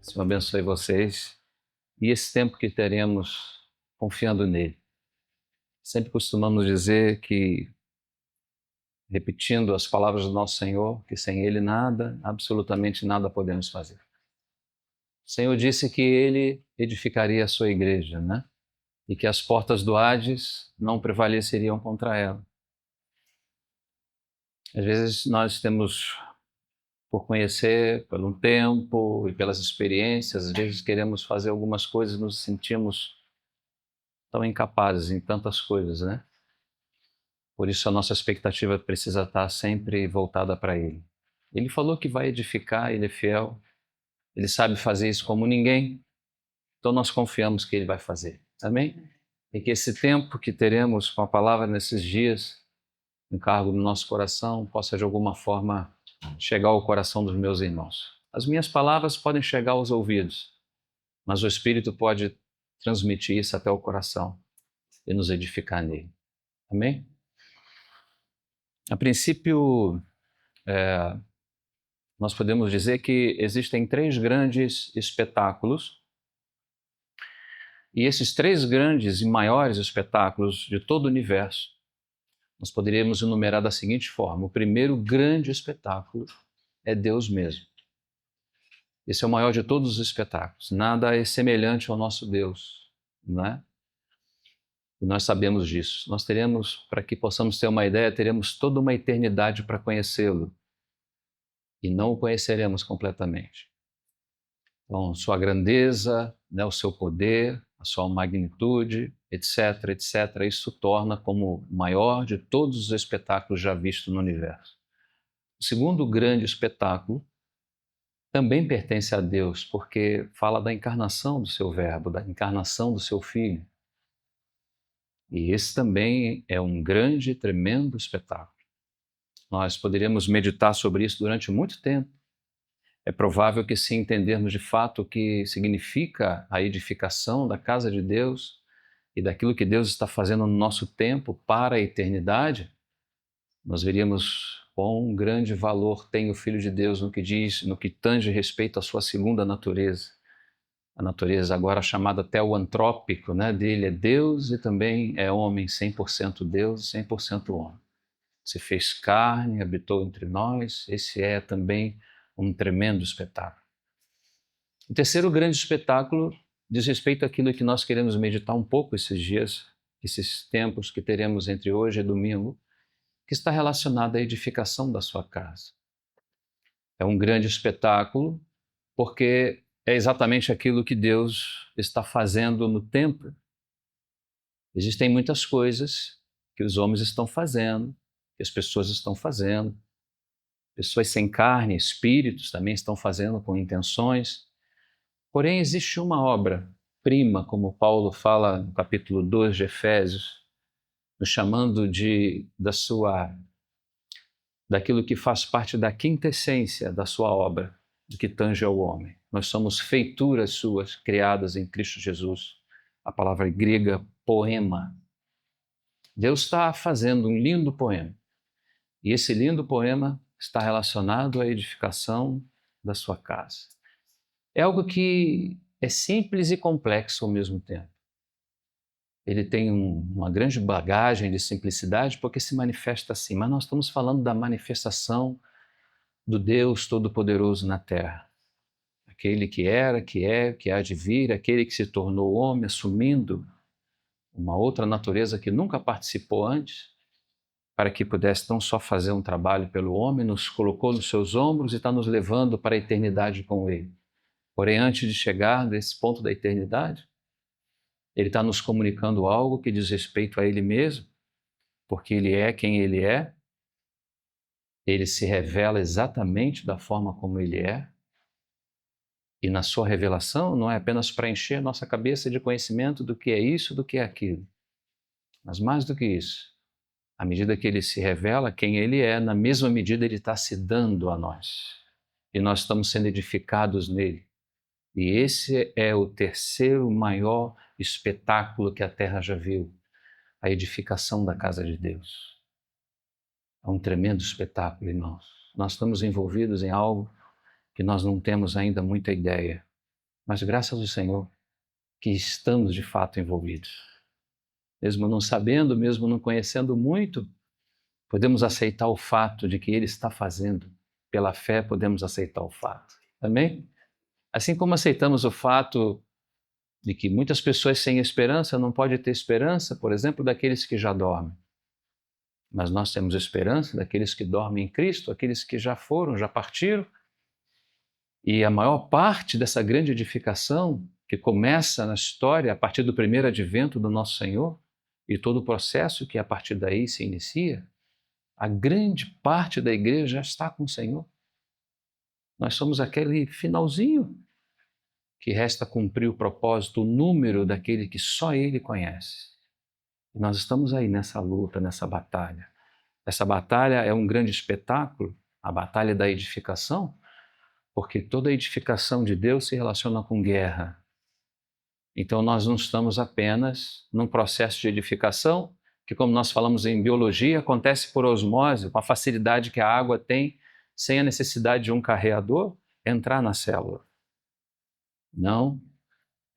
Senhor abençoe vocês e esse tempo que teremos confiando nele. Sempre costumamos dizer que, repetindo as palavras do nosso Senhor, que sem ele nada, absolutamente nada podemos fazer. O Senhor disse que ele edificaria a sua igreja, né? E que as portas do Hades não prevaleceriam contra ela. Às vezes nós temos, por conhecer, pelo tempo e pelas experiências, às vezes queremos fazer algumas coisas e nos sentimos tão incapazes em tantas coisas, né? Por isso a nossa expectativa precisa estar sempre voltada para Ele. Ele falou que vai edificar, Ele é fiel, Ele sabe fazer isso como ninguém, então nós confiamos que Ele vai fazer, amém? E que esse tempo que teremos com a palavra nesses dias, encargo no nosso coração, possa de alguma forma chegar ao coração dos meus irmãos. As minhas palavras podem chegar aos ouvidos, mas o Espírito pode transmitir isso até o coração e nos edificar nele, amém? A princípio, nós podemos dizer que existem 3 grandes espetáculos, e esses 3 grandes e maiores espetáculos de todo o universo, nós poderíamos enumerar da seguinte forma: o primeiro grande espetáculo é Deus mesmo. Esse é o maior de todos os espetáculos, nada é semelhante ao nosso Deus, não é? E nós sabemos disso. Nós teremos, para que possamos ter uma ideia, teremos toda uma eternidade para conhecê-lo. E não o conheceremos completamente. Então, sua grandeza, né, o seu poder, a sua magnitude, etc., etc., isso torna como o maior de todos os espetáculos já vistos no universo. O segundo grande espetáculo também pertence a Deus, porque fala da encarnação do seu Verbo, da encarnação do seu Filho. E esse também é um grande e tremendo espetáculo. Nós poderíamos meditar sobre isso durante muito tempo. É provável que, se entendermos de fato o que significa a edificação da casa de Deus e daquilo que Deus está fazendo no nosso tempo para a eternidade, nós veríamos quão grande valor tem o Filho de Deus no que diz, no que tange respeito à sua segunda natureza. A natureza agora chamada teoantrópico, né, dele é Deus e também é homem, 100% Deus e 100% homem. Se fez carne, habitou entre nós, esse é também um tremendo espetáculo. O terceiro grande espetáculo diz respeito àquilo que nós queremos meditar um pouco esses dias, esses tempos que teremos entre hoje e domingo, que está relacionado à edificação da sua casa. É um grande espetáculo porque é exatamente aquilo que Deus está fazendo no templo. Existem muitas coisas que os homens estão fazendo, que as pessoas estão fazendo, pessoas sem carne, espíritos também estão fazendo com intenções. Porém, existe uma obra-prima, como Paulo fala no capítulo 2 de Efésios, nos chamando daquilo que faz parte da quintessência da sua obra, do que tange ao homem. Nós somos feituras suas, criadas em Cristo Jesus. A palavra grega, poema. Deus está fazendo um lindo poema. E esse lindo poema está relacionado à edificação da sua casa. É algo que é simples e complexo ao mesmo tempo. Ele tem uma grande bagagem de simplicidade porque se manifesta assim, mas nós estamos falando da manifestação do Deus Todo-Poderoso na Terra. Aquele que era, que é, que há de vir, aquele que se tornou homem, assumindo uma outra natureza que nunca participou antes, para que pudesse não só fazer um trabalho pelo homem, nos colocou nos seus ombros e está nos levando para a eternidade com ele. Porém, antes de chegar nesse ponto da eternidade, ele está nos comunicando algo que diz respeito a ele mesmo, porque ele é quem ele é, ele se revela exatamente da forma como ele é, e na sua revelação não é apenas para encher a nossa cabeça de conhecimento do que é isso, do que é aquilo, mas mais do que isso, à medida que ele se revela quem ele é, na mesma medida ele está se dando a nós. E nós estamos sendo edificados nele. E esse é o terceiro maior espetáculo que a terra já viu. A edificação da casa de Deus. É um tremendo espetáculo, irmãos. Nós estamos envolvidos em algo que nós não temos ainda muita ideia. Mas graças ao Senhor que estamos de fato envolvidos. Mesmo não sabendo, mesmo não conhecendo muito, podemos aceitar o fato de que Ele está fazendo. Pela fé podemos aceitar o fato. Amém? Assim como aceitamos o fato de que muitas pessoas sem esperança não podem ter esperança, por exemplo, daqueles que já dormem. Mas nós temos esperança daqueles que dormem em Cristo, aqueles que já foram, já partiram. E a maior parte dessa grande edificação que começa na história a partir do primeiro advento do nosso Senhor e todo o processo que a partir daí se inicia, a grande parte da igreja já está com o Senhor. Nós somos aquele finalzinho que resta cumprir o propósito, o número daquele que só Ele conhece. E nós estamos aí nessa luta, nessa batalha. Essa batalha é um grande espetáculo, a batalha da edificação, porque toda edificação de Deus se relaciona com guerra. Então nós não estamos apenas num processo de edificação, que como nós falamos em biologia, acontece por osmose, com a facilidade que a água tem, sem a necessidade de um carreador, entrar na célula. Não,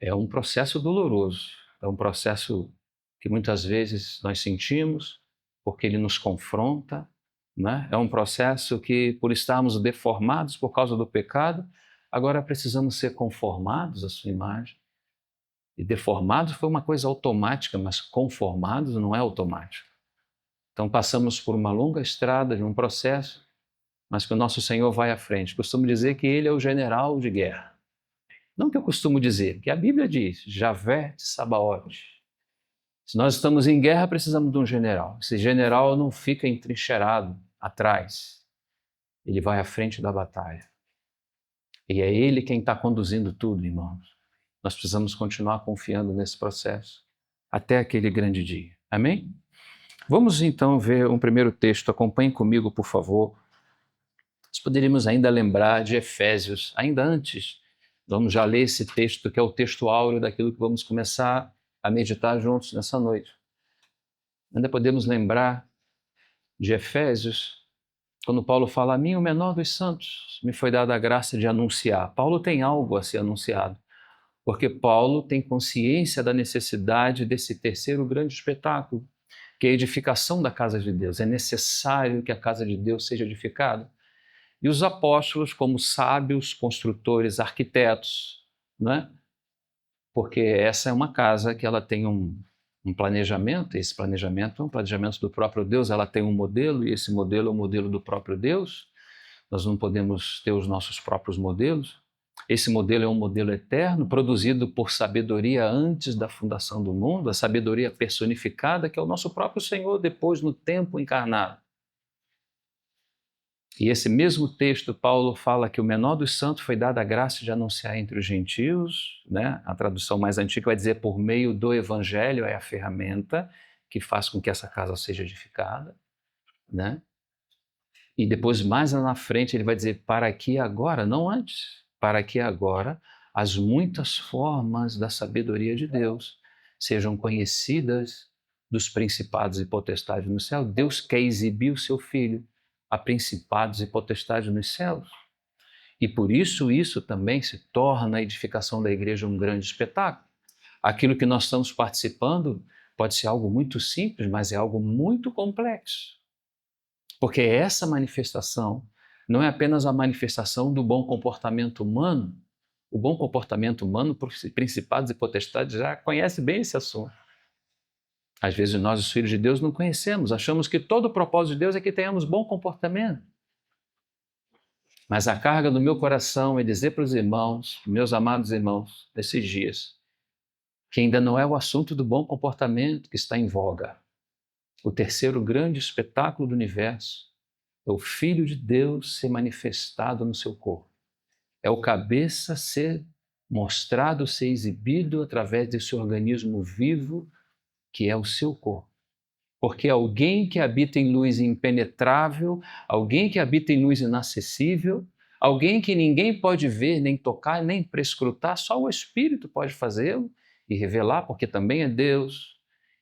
é um processo doloroso, é um processo que muitas vezes nós sentimos, porque ele nos confronta, né? É um processo que, por estarmos deformados por causa do pecado, agora precisamos ser conformados à sua imagem. E deformados foi uma coisa automática, mas conformados não é automático. Então passamos por uma longa estrada de um processo, mas que o nosso Senhor vai à frente. Costumo dizer que Ele é o general de guerra. Não que eu costumo dizer, que a Bíblia diz, Javé de Sabaote. Se nós estamos em guerra, precisamos de um general. Esse general não fica entrincheirado atrás. Ele vai à frente da batalha. E é Ele quem está conduzindo tudo, irmãos. Nós precisamos continuar confiando nesse processo até aquele grande dia. Amém? Vamos então ver um primeiro texto. Acompanhe comigo, por favor. Nós poderíamos ainda lembrar de Efésios, ainda antes. Vamos já ler esse texto, que é o texto áureo daquilo que vamos começar a meditar juntos nessa noite. Ainda podemos lembrar de Efésios, quando Paulo fala, a mim, o menor dos santos, me foi dada a graça de anunciar. Paulo tem algo a ser anunciado, porque Paulo tem consciência da necessidade desse terceiro grande espetáculo, que é a edificação da casa de Deus. É necessário que a casa de Deus seja edificada. E os apóstolos, como sábios, construtores, arquitetos, né? Porque essa é uma casa que ela tem um planejamento, e esse planejamento é um planejamento do próprio Deus, ela tem um modelo, e esse modelo é o modelo do próprio Deus. Nós não podemos ter os nossos próprios modelos. Esse modelo é um modelo eterno, produzido por sabedoria antes da fundação do mundo, a sabedoria personificada, que é o nosso próprio Senhor, depois no tempo encarnado. E esse mesmo texto, Paulo fala que o menor dos santos foi dada a graça de anunciar entre os gentios, né? A tradução mais antiga vai dizer por meio do evangelho, é a ferramenta que faz com que essa casa seja edificada, né? E depois, mais lá na frente, ele vai dizer para que agora, não antes, para que agora as muitas formas da sabedoria de Deus sejam conhecidas dos principados e potestades no céu. Deus quer exibir o seu Filho a principados e potestades nos céus. E por isso também se torna a edificação da igreja um grande espetáculo. Aquilo que nós estamos participando pode ser algo muito simples, mas é algo muito complexo. Porque essa manifestação não é apenas a manifestação do bom comportamento humano. O bom comportamento humano, principados e potestades, já conhece bem esse assunto. Às vezes nós, os filhos de Deus, não conhecemos, achamos que todo o propósito de Deus é que tenhamos bom comportamento. Mas a carga do meu coração é dizer para os irmãos, meus amados irmãos, nesses dias, que ainda não é o assunto do bom comportamento que está em voga. O terceiro grande espetáculo do universo é o Filho de Deus ser manifestado no seu corpo. É o cabeça ser mostrado, ser exibido através desse organismo vivo que é o seu corpo. Porque alguém que habita em luz impenetrável, alguém que habita em luz inacessível, alguém que ninguém pode ver, nem tocar, nem prescrutar, só o Espírito pode fazê-lo e revelar, porque também é Deus.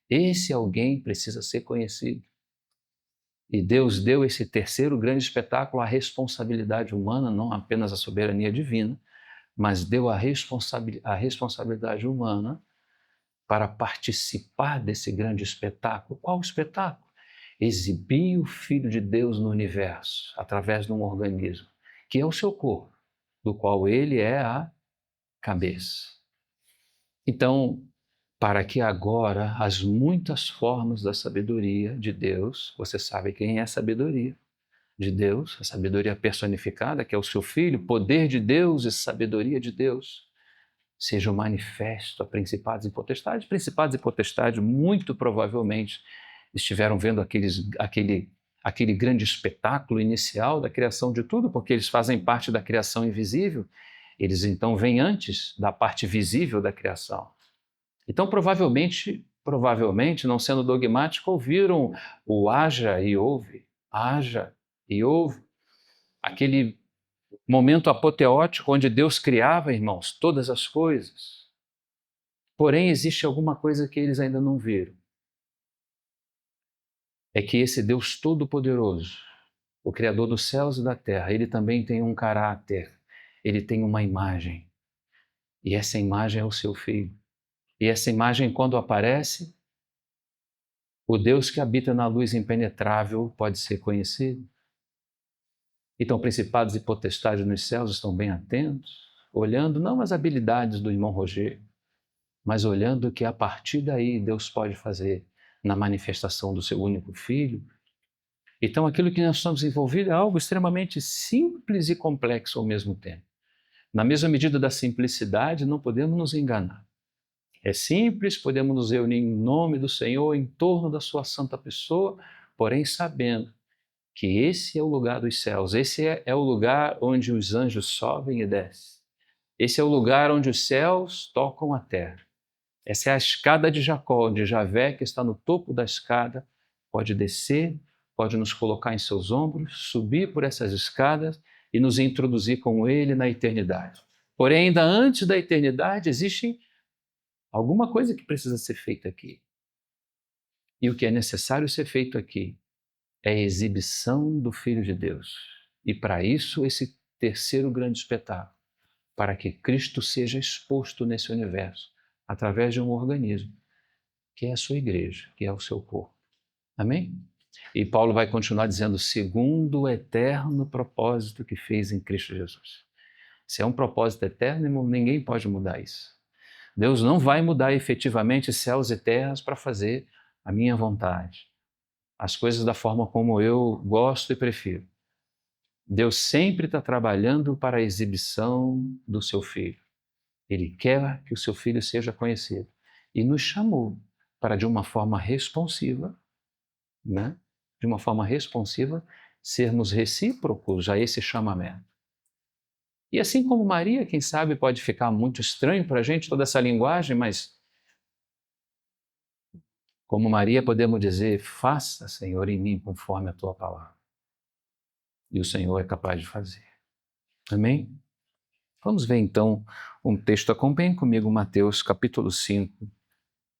Esse alguém precisa ser conhecido. E Deus deu esse terceiro grande espetáculo à responsabilidade humana, não apenas à soberania divina, mas deu a responsabilidade humana para participar desse grande espetáculo. Qual espetáculo? Exibir o Filho de Deus no universo, através de um organismo, que é o seu corpo, do qual ele é a cabeça. Então, para que agora as muitas formas da sabedoria de Deus, você sabe quem é a sabedoria de Deus, a sabedoria personificada, que é o seu Filho, poder de Deus e sabedoria de Deus, seja manifesto a principados e potestades muito provavelmente estiveram vendo aquele grande espetáculo inicial da criação de tudo, porque eles fazem parte da criação invisível, eles então vêm antes da parte visível da criação. Então, provavelmente, não sendo dogmático, ouviram o haja e ouve, aquele momento apoteótico onde Deus criava, irmãos, todas as coisas. Porém, existe alguma coisa que eles ainda não viram. É que esse Deus Todo-Poderoso, o Criador dos céus e da terra, ele também tem um caráter, ele tem uma imagem. E essa imagem é o seu Filho. E essa imagem, quando aparece, o Deus que habita na luz impenetrável pode ser conhecido. Então, principados e potestades nos céus estão bem atentos, olhando não as habilidades do irmão Roger, mas olhando o que a partir daí Deus pode fazer na manifestação do seu único Filho. Então, aquilo que nós estamos envolvidos é algo extremamente simples e complexo ao mesmo tempo. Na mesma medida da simplicidade, não podemos nos enganar. É simples, podemos nos reunir em nome do Senhor, em torno da sua santa pessoa, porém sabendo que esse é o lugar dos céus, esse é o lugar onde os anjos sobem e descem. Esse é o lugar onde os céus tocam a terra. Essa é a escada de Jacó, onde Javé, que está no topo da escada, pode descer, pode nos colocar em seus ombros, subir por essas escadas e nos introduzir com ele na eternidade. Porém, ainda antes da eternidade, existe alguma coisa que precisa ser feita aqui. E o que é necessário ser feito aqui é a exibição do Filho de Deus. E para isso, esse terceiro grande espetáculo, para que Cristo seja exposto nesse universo, através de um organismo, que é a sua igreja, que é o seu corpo. Amém? E Paulo vai continuar dizendo, segundo o eterno propósito que fez em Cristo Jesus. Se é um propósito eterno, irmão, ninguém pode mudar isso. Deus não vai mudar efetivamente céus e terras para fazer a minha vontade, as coisas da forma como eu gosto e prefiro. Deus sempre está trabalhando para a exibição do seu Filho. Ele quer que o seu Filho seja conhecido. E nos chamou para, de uma forma responsiva, de uma forma responsiva, sermos recíprocos a esse chamamento. E assim como Maria, quem sabe pode ficar muito estranho para a gente toda essa linguagem, mas como Maria podemos dizer, faça, Senhor, em mim conforme a tua palavra. E o Senhor é capaz de fazer. Amém? Vamos ver então um texto. Acompanhem comigo Mateus capítulo 5.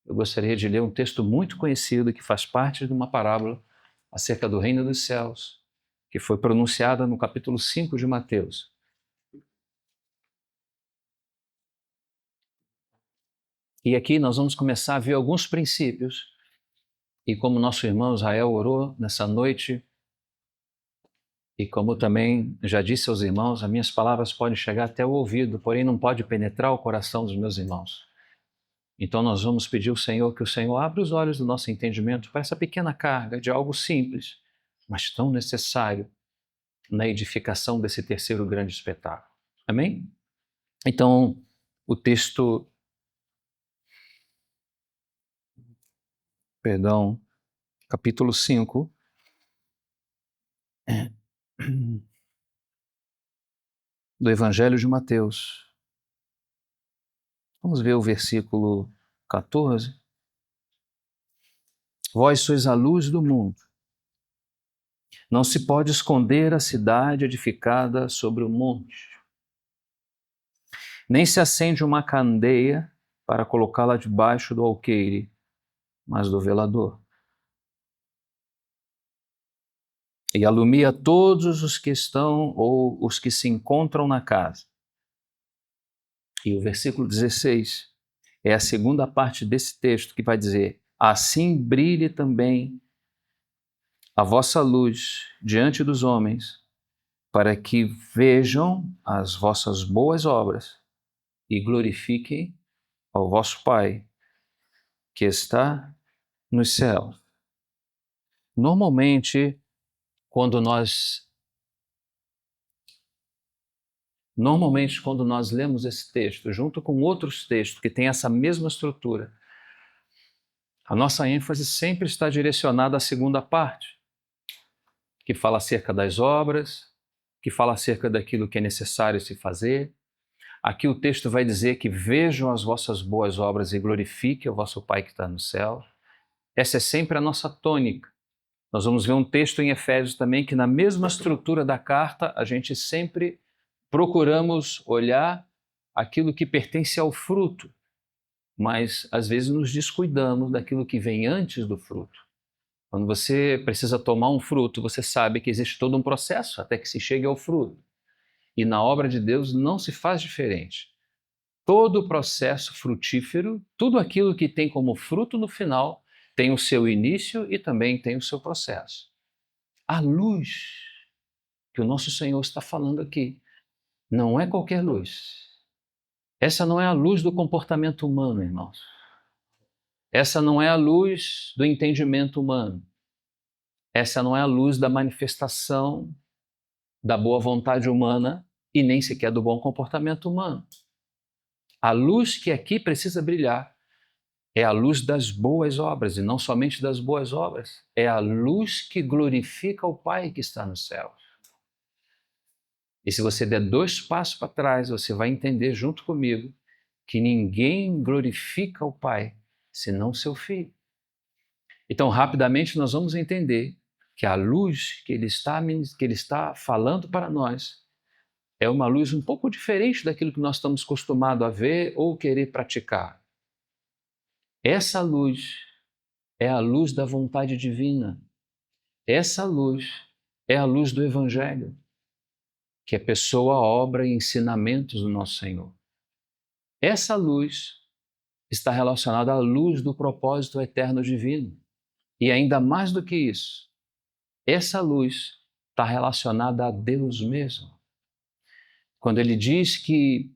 Eu gostaria de ler um texto muito conhecido que faz parte de uma parábola acerca do reino dos céus, que foi pronunciada no capítulo 5 de Mateus. E aqui nós vamos começar a ver alguns princípios. E como nosso irmão Israel orou nessa noite, e como também já disse aos irmãos, as minhas palavras podem chegar até o ouvido, porém não pode penetrar o coração dos meus irmãos. Então nós vamos pedir ao Senhor que o Senhor abra os olhos do nosso entendimento para essa pequena carga de algo simples, mas tão necessário na edificação desse terceiro grande espetáculo. Amém? Então, o texto... capítulo 5... do Evangelho de Mateus. Vamos ver o versículo 14. Vós sois a luz do mundo. Não se pode esconder a cidade edificada sobre o monte. Nem se acende uma candeia para colocá-la debaixo do alqueire, mas do velador. E alumia todos os que estão ou os que se encontram na casa. E o versículo 16 é a segunda parte desse texto que vai dizer: assim brilhe também a vossa luz diante dos homens, para que vejam as vossas boas obras e glorifiquem ao vosso Pai que está nos céus. Normalmente, quando nós lemos esse texto, junto com outros textos que têm essa mesma estrutura, a nossa ênfase sempre está direcionada à segunda parte, que fala acerca das obras, que fala acerca daquilo que é necessário se fazer. Aqui o texto vai dizer que vejam as vossas boas obras e glorifiquem o vosso Pai que está no céu. Essa é sempre a nossa tônica. Nós vamos ver um texto em Efésios também que, na mesma estrutura da carta, a gente sempre procuramos olhar aquilo que pertence ao fruto, mas às vezes nos descuidamos daquilo que vem antes do fruto. Quando você precisa tomar um fruto, você sabe que existe todo um processo até que se chegue ao fruto. E na obra de Deus não se faz diferente. Todo o processo frutífero, tudo aquilo que tem como fruto no final, tem o seu início e também tem o seu processo. A luz que o nosso Senhor está falando aqui não é qualquer luz. Essa não é a luz do comportamento humano, irmãos. Essa não é a luz do entendimento humano. Essa não é a luz da manifestação da boa vontade humana e nem sequer do bom comportamento humano. A luz que aqui precisa brilhar é a luz das boas obras, e não somente das boas obras. É a luz que glorifica o Pai que está no céu. E se você der 2 passos para trás, você vai entender junto comigo que ninguém glorifica o Pai senão seu Filho. Então, rapidamente, nós vamos entender que a luz que ele está falando para nós é uma luz um pouco diferente daquilo que nós estamos acostumados a ver ou querer praticar. Essa luz é a luz da vontade divina. Essa luz é a luz do Evangelho, que é pessoa, obra e ensinamentos do nosso Senhor. Essa luz está relacionada à luz do propósito eterno divino. E ainda mais do que isso, essa luz está relacionada a Deus mesmo. Quando ele diz que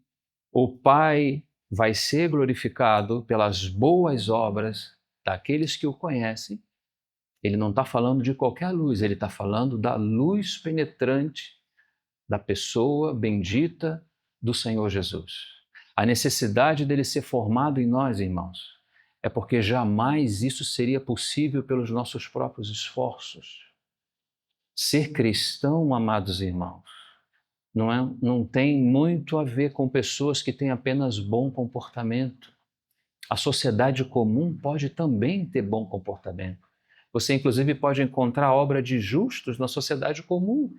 o Pai vai ser glorificado pelas boas obras daqueles que o conhecem, ele não está falando de qualquer luz, ele está falando da luz penetrante da pessoa bendita do Senhor Jesus. A necessidade dele ser formado em nós, irmãos, é porque jamais isso seria possível pelos nossos próprios esforços. Ser cristão, amados irmãos, não tem muito a ver com pessoas que têm apenas bom comportamento. A sociedade comum pode também ter bom comportamento. Você, inclusive, pode encontrar a obra de justos na sociedade comum.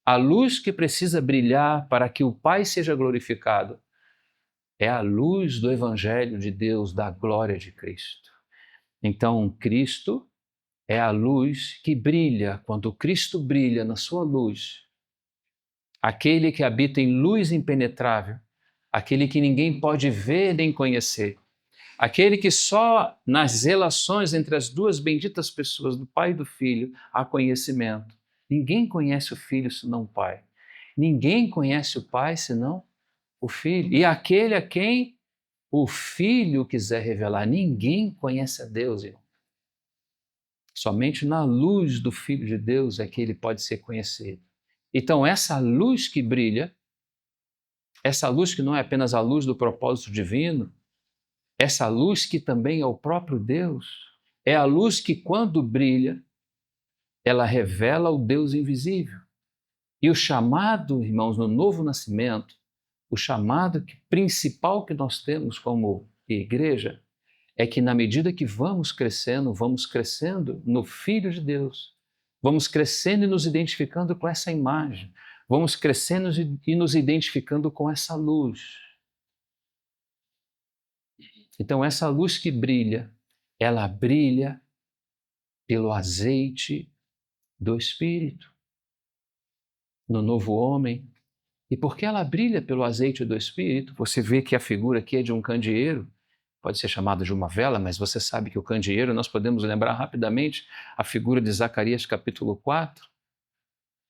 A luz que precisa brilhar para que o Pai seja glorificado é a luz do Evangelho de Deus, da glória de Cristo. Então, Cristo é a luz que brilha. Quando Cristo brilha na sua luz, aquele que habita em luz impenetrável, aquele que ninguém pode ver nem conhecer, aquele que só nas relações entre as duas benditas pessoas, do Pai e do Filho, há conhecimento. Ninguém conhece o Filho senão o Pai. Ninguém conhece o Pai senão o Filho. E aquele a quem o Filho quiser revelar. Ninguém conhece a Deus, irmão. Somente na luz do Filho de Deus é que ele pode ser conhecido. Então, essa luz que brilha, essa luz que não é apenas a luz do propósito divino, essa luz que também é o próprio Deus, é a luz que, quando brilha, ela revela o Deus invisível. E o chamado, irmãos, no novo nascimento, o chamado principal que nós temos como igreja é que, na medida que vamos crescendo no Filho de Deus, vamos crescendo e nos identificando com essa imagem, vamos crescendo e nos identificando com essa luz. Então, essa luz que brilha, ela brilha pelo azeite do Espírito. No novo homem, E porque ela brilha pelo azeite do Espírito, você vê que a figura aqui é de um candeeiro, pode ser chamado de uma vela, mas você sabe que o candeeiro, nós podemos lembrar rapidamente a figura de Zacarias capítulo 4.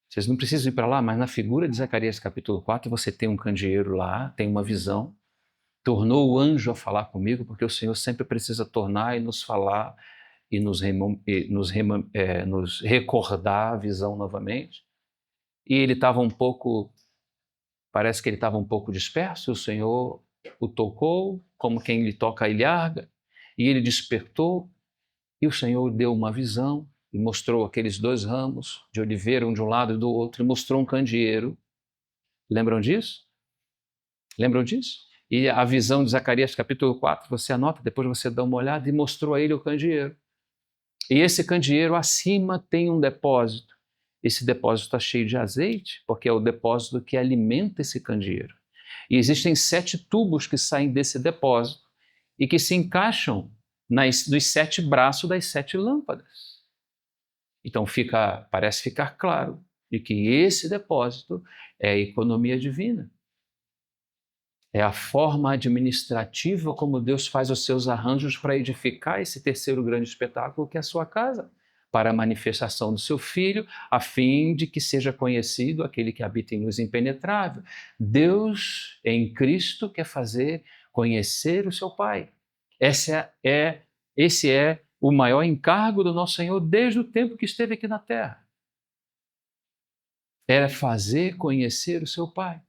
Vocês não precisam ir para lá, mas na figura de Zacarias capítulo 4 você tem um candeeiro lá, tem uma visão. Tornou o anjo a falar comigo, porque o Senhor sempre precisa tornar e nos falar e nos recordar a visão novamente. E ele estava parece que ele estava um pouco disperso, o Senhor o tocou, como quem lhe toca a ilharga, e ele despertou, e o Senhor deu uma visão, e mostrou aqueles 2 ramos de oliveira, um de um lado e do outro, e mostrou um candeeiro. Lembram disso? Lembram disso? E a visão de Zacarias capítulo 4, você anota, depois você dá uma olhada, e mostrou a ele o candeeiro. E esse candeeiro acima tem um depósito. Esse depósito está cheio de azeite, porque é o depósito que alimenta esse candeeiro. E existem 7 tubos que saem desse depósito e que se encaixam nos 7 braços das 7 lâmpadas. Então parece ficar claro de que esse depósito é a economia divina. É a forma administrativa como Deus faz os seus arranjos para edificar esse terceiro grande espetáculo que é a sua casa, para a manifestação do seu Filho, a fim de que seja conhecido aquele que habita em luz impenetrável. Deus, em Cristo, quer fazer conhecer o seu Pai. Esse é o maior encargo do nosso Senhor desde o tempo que esteve aqui na terra. Era fazer conhecer o seu Pai.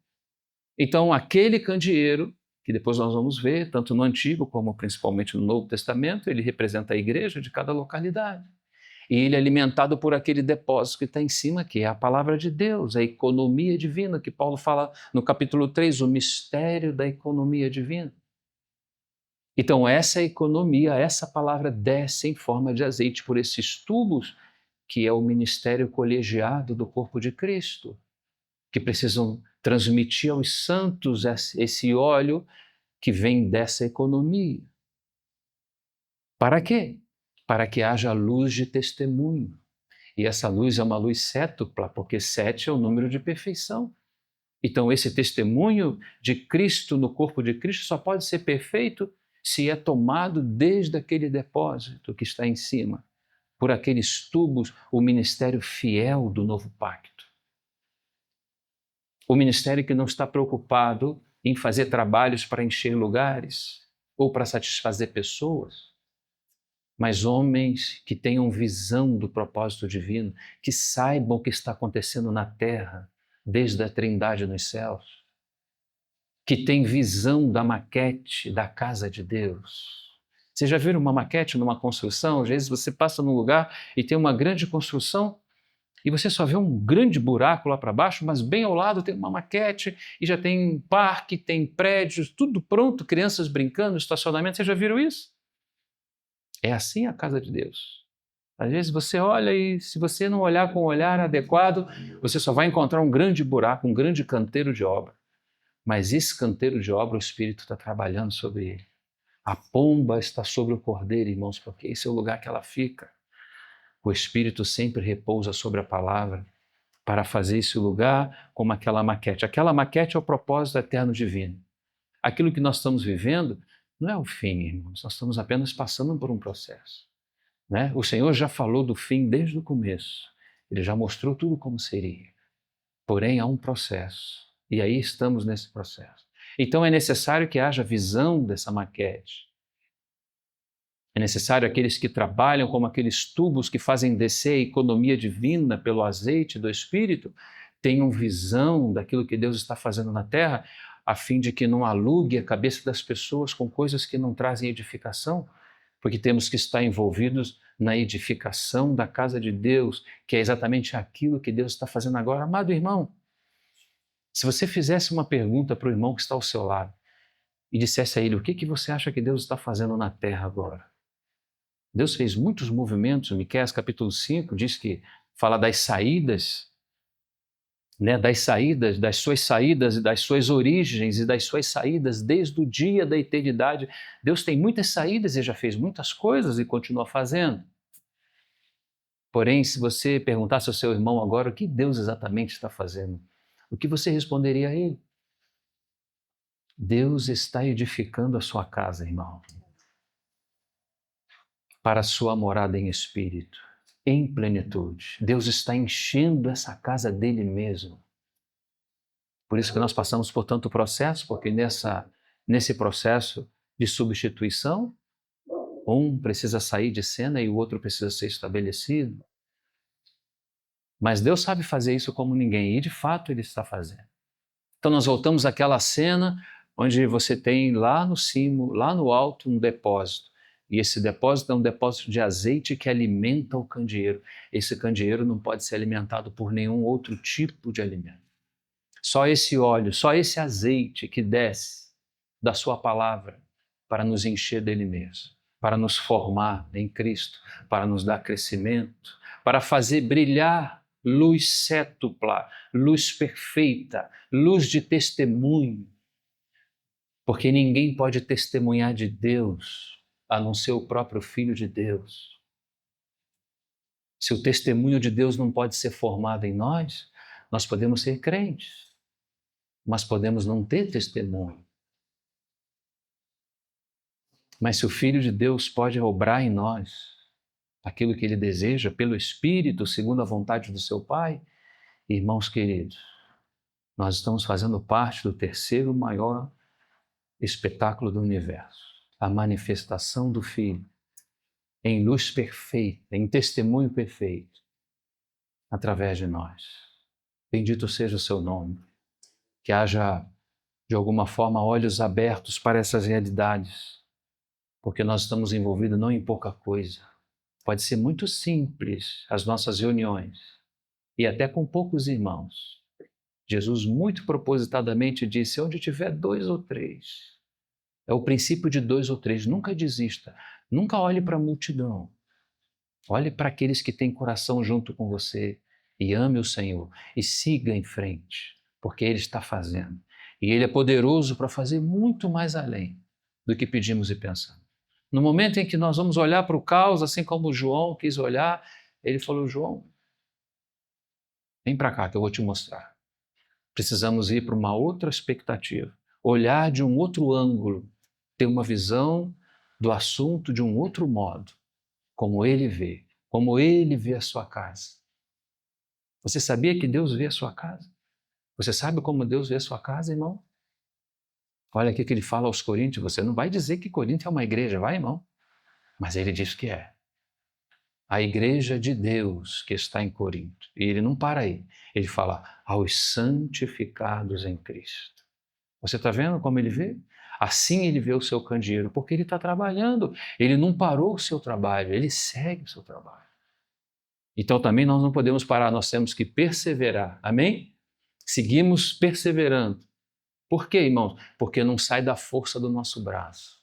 Então, aquele candeeiro, que depois nós vamos ver, tanto no Antigo como principalmente no Novo Testamento, ele representa a igreja de cada localidade. E ele é alimentado por aquele depósito que está em cima, que é a palavra de Deus, a economia divina, que Paulo fala no capítulo 3, o mistério da economia divina. Então, essa economia, essa palavra desce em forma de azeite por esses tubos, que é o ministério colegiado do corpo de Cristo, que precisam transmitir aos santos esse óleo que vem dessa economia. Para quê? Para que haja luz de testemunho. E essa luz é uma luz sétupla, porque 7 é o número de perfeição. Então, esse testemunho de Cristo no corpo de Cristo só pode ser perfeito se é tomado desde aquele depósito que está em cima, por aqueles tubos, o ministério fiel do novo pacto. O ministério que não está preocupado em fazer trabalhos para encher lugares ou para satisfazer pessoas, mas homens que tenham visão do propósito divino, que saibam o que está acontecendo na terra, desde a Trindade nos céus, que tem visão da maquete da casa de Deus. Vocês já viram uma maquete numa construção? Às vezes você passa num lugar e tem uma grande construção e você só vê um grande buraco lá para baixo, mas bem ao lado tem uma maquete e já tem um parque, tem prédios, tudo pronto, crianças brincando, estacionamento. Vocês já viram isso? É assim a casa de Deus. Às vezes você olha e se você não olhar com o olhar adequado, você só vai encontrar um grande buraco, um grande canteiro de obra. Mas esse canteiro de obra, o Espírito está trabalhando sobre ele. A pomba está sobre o cordeiro, irmãos, porque esse é o lugar que ela fica. O Espírito sempre repousa sobre a palavra para fazer esse lugar como aquela maquete. Aquela maquete é o propósito eterno divino. Aquilo que nós estamos vivendo não é o fim, irmãos. Nós estamos apenas passando por um processo. Né? O Senhor já falou do fim desde o começo. Ele já mostrou tudo como seria. Porém, há um processo. E aí estamos nesse processo. Então é necessário que haja visão dessa maquete. É necessário aqueles que trabalham como aqueles tubos que fazem descer a economia divina pelo azeite do Espírito, tenham visão daquilo que Deus está fazendo na terra, a fim de que não alugue a cabeça das pessoas com coisas que não trazem edificação, porque temos que estar envolvidos na edificação da casa de Deus, que é exatamente aquilo que Deus está fazendo agora. Amado irmão, se você fizesse uma pergunta para o irmão que está ao seu lado e dissesse a ele, o que você acha que Deus está fazendo na terra agora? Deus fez muitos movimentos, Miqueias capítulo 5 diz que fala das saídas, né, das suas saídas e das suas origens e das suas saídas desde o dia da eternidade. Deus tem muitas saídas e já fez muitas coisas e continua fazendo. Porém, se você perguntasse ao seu irmão agora o que Deus exatamente está fazendo, o que você responderia a ele? Deus está edificando a sua casa, irmão, para a sua morada em espírito, em plenitude. Deus está enchendo essa casa dele mesmo. Por isso que nós passamos por tanto processo, porque nesse processo de substituição, um precisa sair de cena e o outro precisa ser estabelecido. Mas Deus sabe fazer isso como ninguém, e de fato Ele está fazendo. Então nós voltamos àquela cena onde você tem lá no cimo, lá no alto, um depósito. E esse depósito é um depósito de azeite que alimenta o candeeiro. Esse candeeiro não pode ser alimentado por nenhum outro tipo de alimento. Só esse óleo, só esse azeite que desce da sua palavra para nos encher dele mesmo, para nos formar em Cristo, para nos dar crescimento, para fazer brilhar luz cétupla, luz perfeita, luz de testemunho. Porque ninguém pode testemunhar de Deus a não ser o próprio Filho de Deus. Se o testemunho de Deus não pode ser formado em nós, nós podemos ser crentes, mas podemos não ter testemunho. Mas se o Filho de Deus pode obrar em nós aquilo que Ele deseja pelo Espírito, segundo a vontade do seu Pai, irmãos queridos, nós estamos fazendo parte do terceiro maior espetáculo do universo, a manifestação do Filho em luz perfeita, em testemunho perfeito, através de nós. Bendito seja o seu nome. Que haja, de alguma forma, olhos abertos para essas realidades, porque nós estamos envolvidos não em pouca coisa. Pode ser muito simples as nossas reuniões, e até com poucos irmãos. Jesus muito propositadamente disse, onde tiver 2 ou 3, é o princípio de 2 ou 3, nunca desista, nunca olhe para a multidão, olhe para aqueles que têm coração junto com você e ame o Senhor e siga em frente, porque Ele está fazendo, e Ele é poderoso para fazer muito mais além do que pedimos e pensamos. No momento em que nós vamos olhar para o caos, assim como João quis olhar, ele falou, João, vem para cá que eu vou te mostrar. Precisamos ir para uma outra expectativa, olhar de um outro ângulo, ter uma visão do assunto de um outro modo, como ele vê a sua casa. Você sabia que Deus vê a sua casa? Você sabe como Deus vê a sua casa, irmão? Olha aqui que ele fala aos Coríntios, você não vai dizer que Corinto é uma igreja, vai, irmão? Mas ele diz que é. A igreja de Deus que está em Corinto. E ele não para aí. Ele fala, aos santificados em Cristo. Você está vendo como ele vê? Assim ele vê o seu candeeiro, porque ele está trabalhando. Ele não parou o seu trabalho, ele segue o seu trabalho. Então também nós não podemos parar, nós temos que perseverar. Amém? Seguimos perseverando. Por quê, irmãos? Porque não sai da força do nosso braço.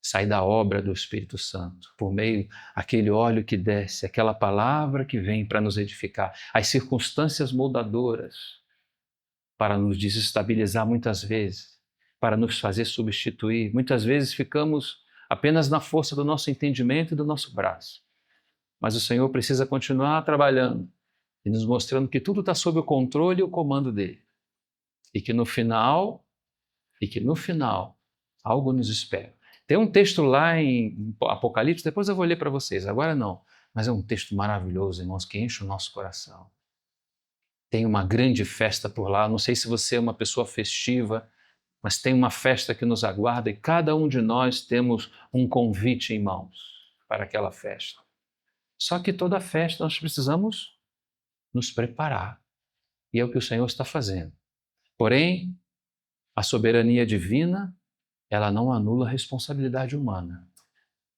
Sai da obra do Espírito Santo, por meio daquele óleo que desce, aquela palavra que vem para nos edificar, as circunstâncias moldadoras para nos desestabilizar muitas vezes, para nos fazer substituir. Muitas vezes ficamos apenas na força do nosso entendimento e do nosso braço. Mas o Senhor precisa continuar trabalhando e nos mostrando que tudo está sob o controle e o comando dele. E que no final, algo nos espera. Tem um texto lá em Apocalipse, depois eu vou ler para vocês, agora não, mas é um texto maravilhoso, irmãos, que enche o nosso coração. Tem uma grande festa por lá, não sei se você é uma pessoa festiva, mas tem uma festa que nos aguarda e cada um de nós temos um convite em mãos para aquela festa. Só que toda festa nós precisamos nos preparar, e é o que o Senhor está fazendo. Porém, a soberania divina, ela não anula a responsabilidade humana.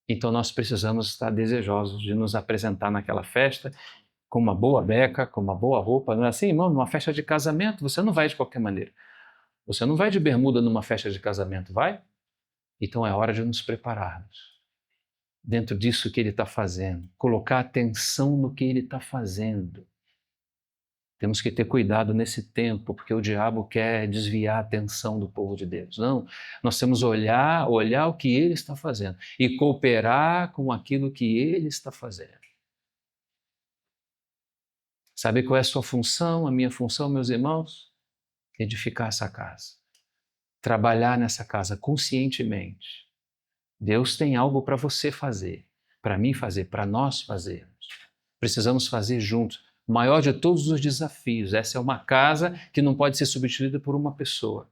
Então nós precisamos estar desejosos de nos apresentar naquela festa com uma boa beca, com uma boa roupa. Não é assim, irmão? Numa festa de casamento, você não vai de qualquer maneira. Você não vai de bermuda numa festa de casamento, vai? Então é hora de nos prepararmos dentro disso que Ele está fazendo, colocar atenção no que Ele está fazendo. Temos que ter cuidado nesse tempo, porque o diabo quer desviar a atenção do povo de Deus. Não, nós temos que olhar o que Ele está fazendo e cooperar com aquilo que Ele está fazendo. Sabe qual é a sua função, a minha função, meus irmãos? Edificar essa casa. Trabalhar nessa casa conscientemente. Deus tem algo para você fazer, para mim fazer, para nós fazermos. Precisamos fazer juntos. O maior de todos os desafios. Essa é uma casa que não pode ser substituída por uma pessoa.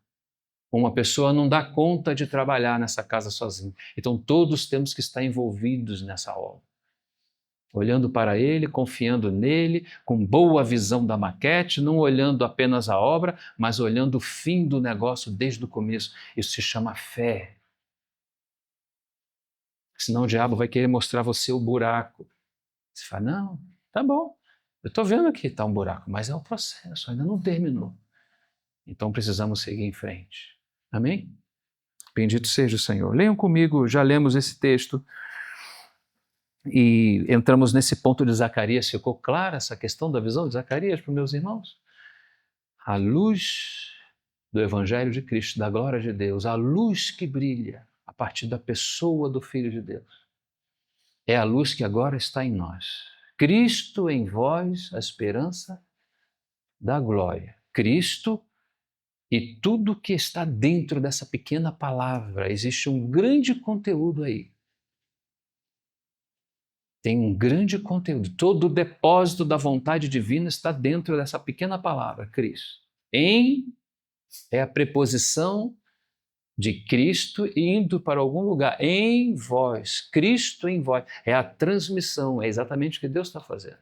Uma pessoa não dá conta de trabalhar nessa casa sozinha. Então todos temos que estar envolvidos nessa obra. Olhando para ele, confiando nele, com boa visão da maquete, não olhando apenas a obra, mas olhando o fim do negócio desde o começo. Isso se chama fé. Senão o diabo vai querer mostrar a você o buraco. Você fala, não, tá bom, eu estou vendo que está um buraco, mas é o processo, ainda não terminou. Então precisamos seguir em frente. Amém? Bendito seja o Senhor. Leiam comigo, já lemos esse texto e entramos nesse ponto de Zacarias. Ficou clara essa questão da visão de Zacarias para os meus irmãos? A luz do Evangelho de Cristo, da glória de Deus, a luz que brilha a partir da pessoa do Filho de Deus. É a luz que agora está em nós. Cristo em vós, a esperança da glória. Cristo e tudo que está dentro dessa pequena palavra. Existe um grande conteúdo aí. Tem um grande conteúdo. Todo o depósito da vontade divina está dentro dessa pequena palavra, Cristo. Em é a preposição de Cristo indo para algum lugar. Em vós. Cristo em vós. É a transmissão. É exatamente o que Deus está fazendo.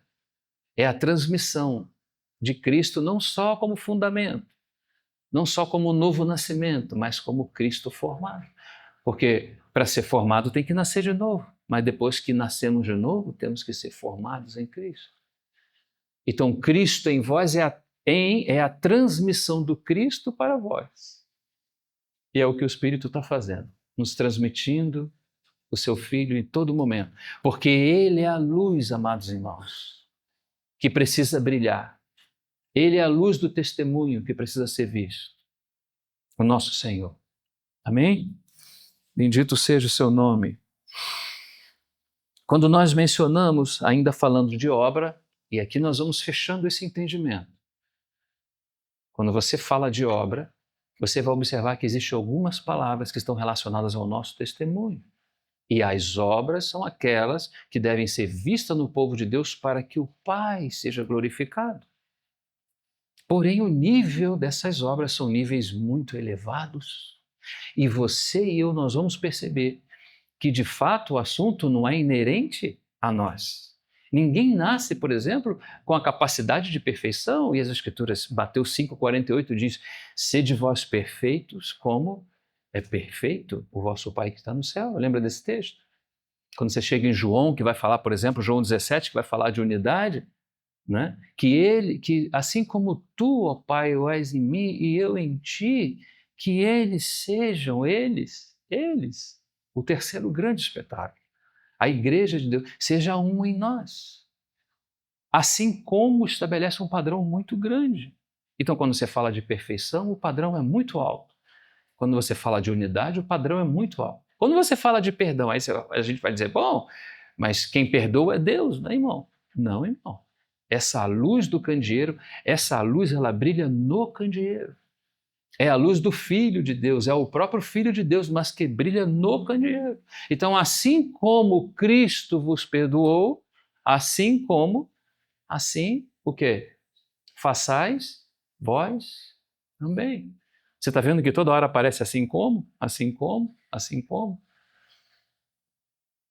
É a transmissão de Cristo não só como fundamento, não só como novo nascimento, mas como Cristo formado. Porque para ser formado tem que nascer de novo. Mas depois que nascemos de novo, temos que ser formados em Cristo. Então, Cristo em vós é a transmissão do Cristo para vós. E é o que o Espírito está fazendo, nos transmitindo o seu Filho em todo momento. Porque Ele é a luz, amados irmãos, que precisa brilhar. Ele é a luz do testemunho que precisa ser visto. O nosso Senhor. Amém? Bendito seja o seu nome. Quando nós mencionamos, ainda falando de obra, e aqui nós vamos fechando esse entendimento. Quando você fala de obra, você vai observar que existem algumas palavras que estão relacionadas ao nosso testemunho. E as obras são aquelas que devem ser vistas no povo de Deus para que o Pai seja glorificado. Porém, o nível dessas obras são níveis muito elevados. E você e eu, nós vamos perceber que, de fato, o assunto não é inerente a nós. Ninguém nasce, por exemplo, com a capacidade de perfeição, e as Escrituras, Mateus 5,48 diz, sede vós perfeitos como é perfeito o vosso Pai que está no céu. Lembra desse texto? Quando você chega em João, que vai falar, por exemplo, João 17, que vai falar de unidade, né? Que assim como tu, ó Pai, o és em mim e eu em ti, que eles sejam, eles, o terceiro grande espetáculo. A igreja de Deus seja um em nós. Assim como estabelece um padrão muito grande. Então, quando você fala de perfeição, o padrão é muito alto. Quando você fala de unidade, o padrão é muito alto. Quando você fala de perdão, aí a gente vai dizer, bom, mas quem perdoa é Deus, não é, irmão? Não, irmão. Essa luz do candeeiro, essa luz, ela brilha no candeeiro. É a luz do Filho de Deus, é o próprio Filho de Deus, mas que brilha no candeeiro. Então, assim como Cristo vos perdoou, assim o quê? Façais vós também. Você está vendo que toda hora aparece assim como, assim como, assim como?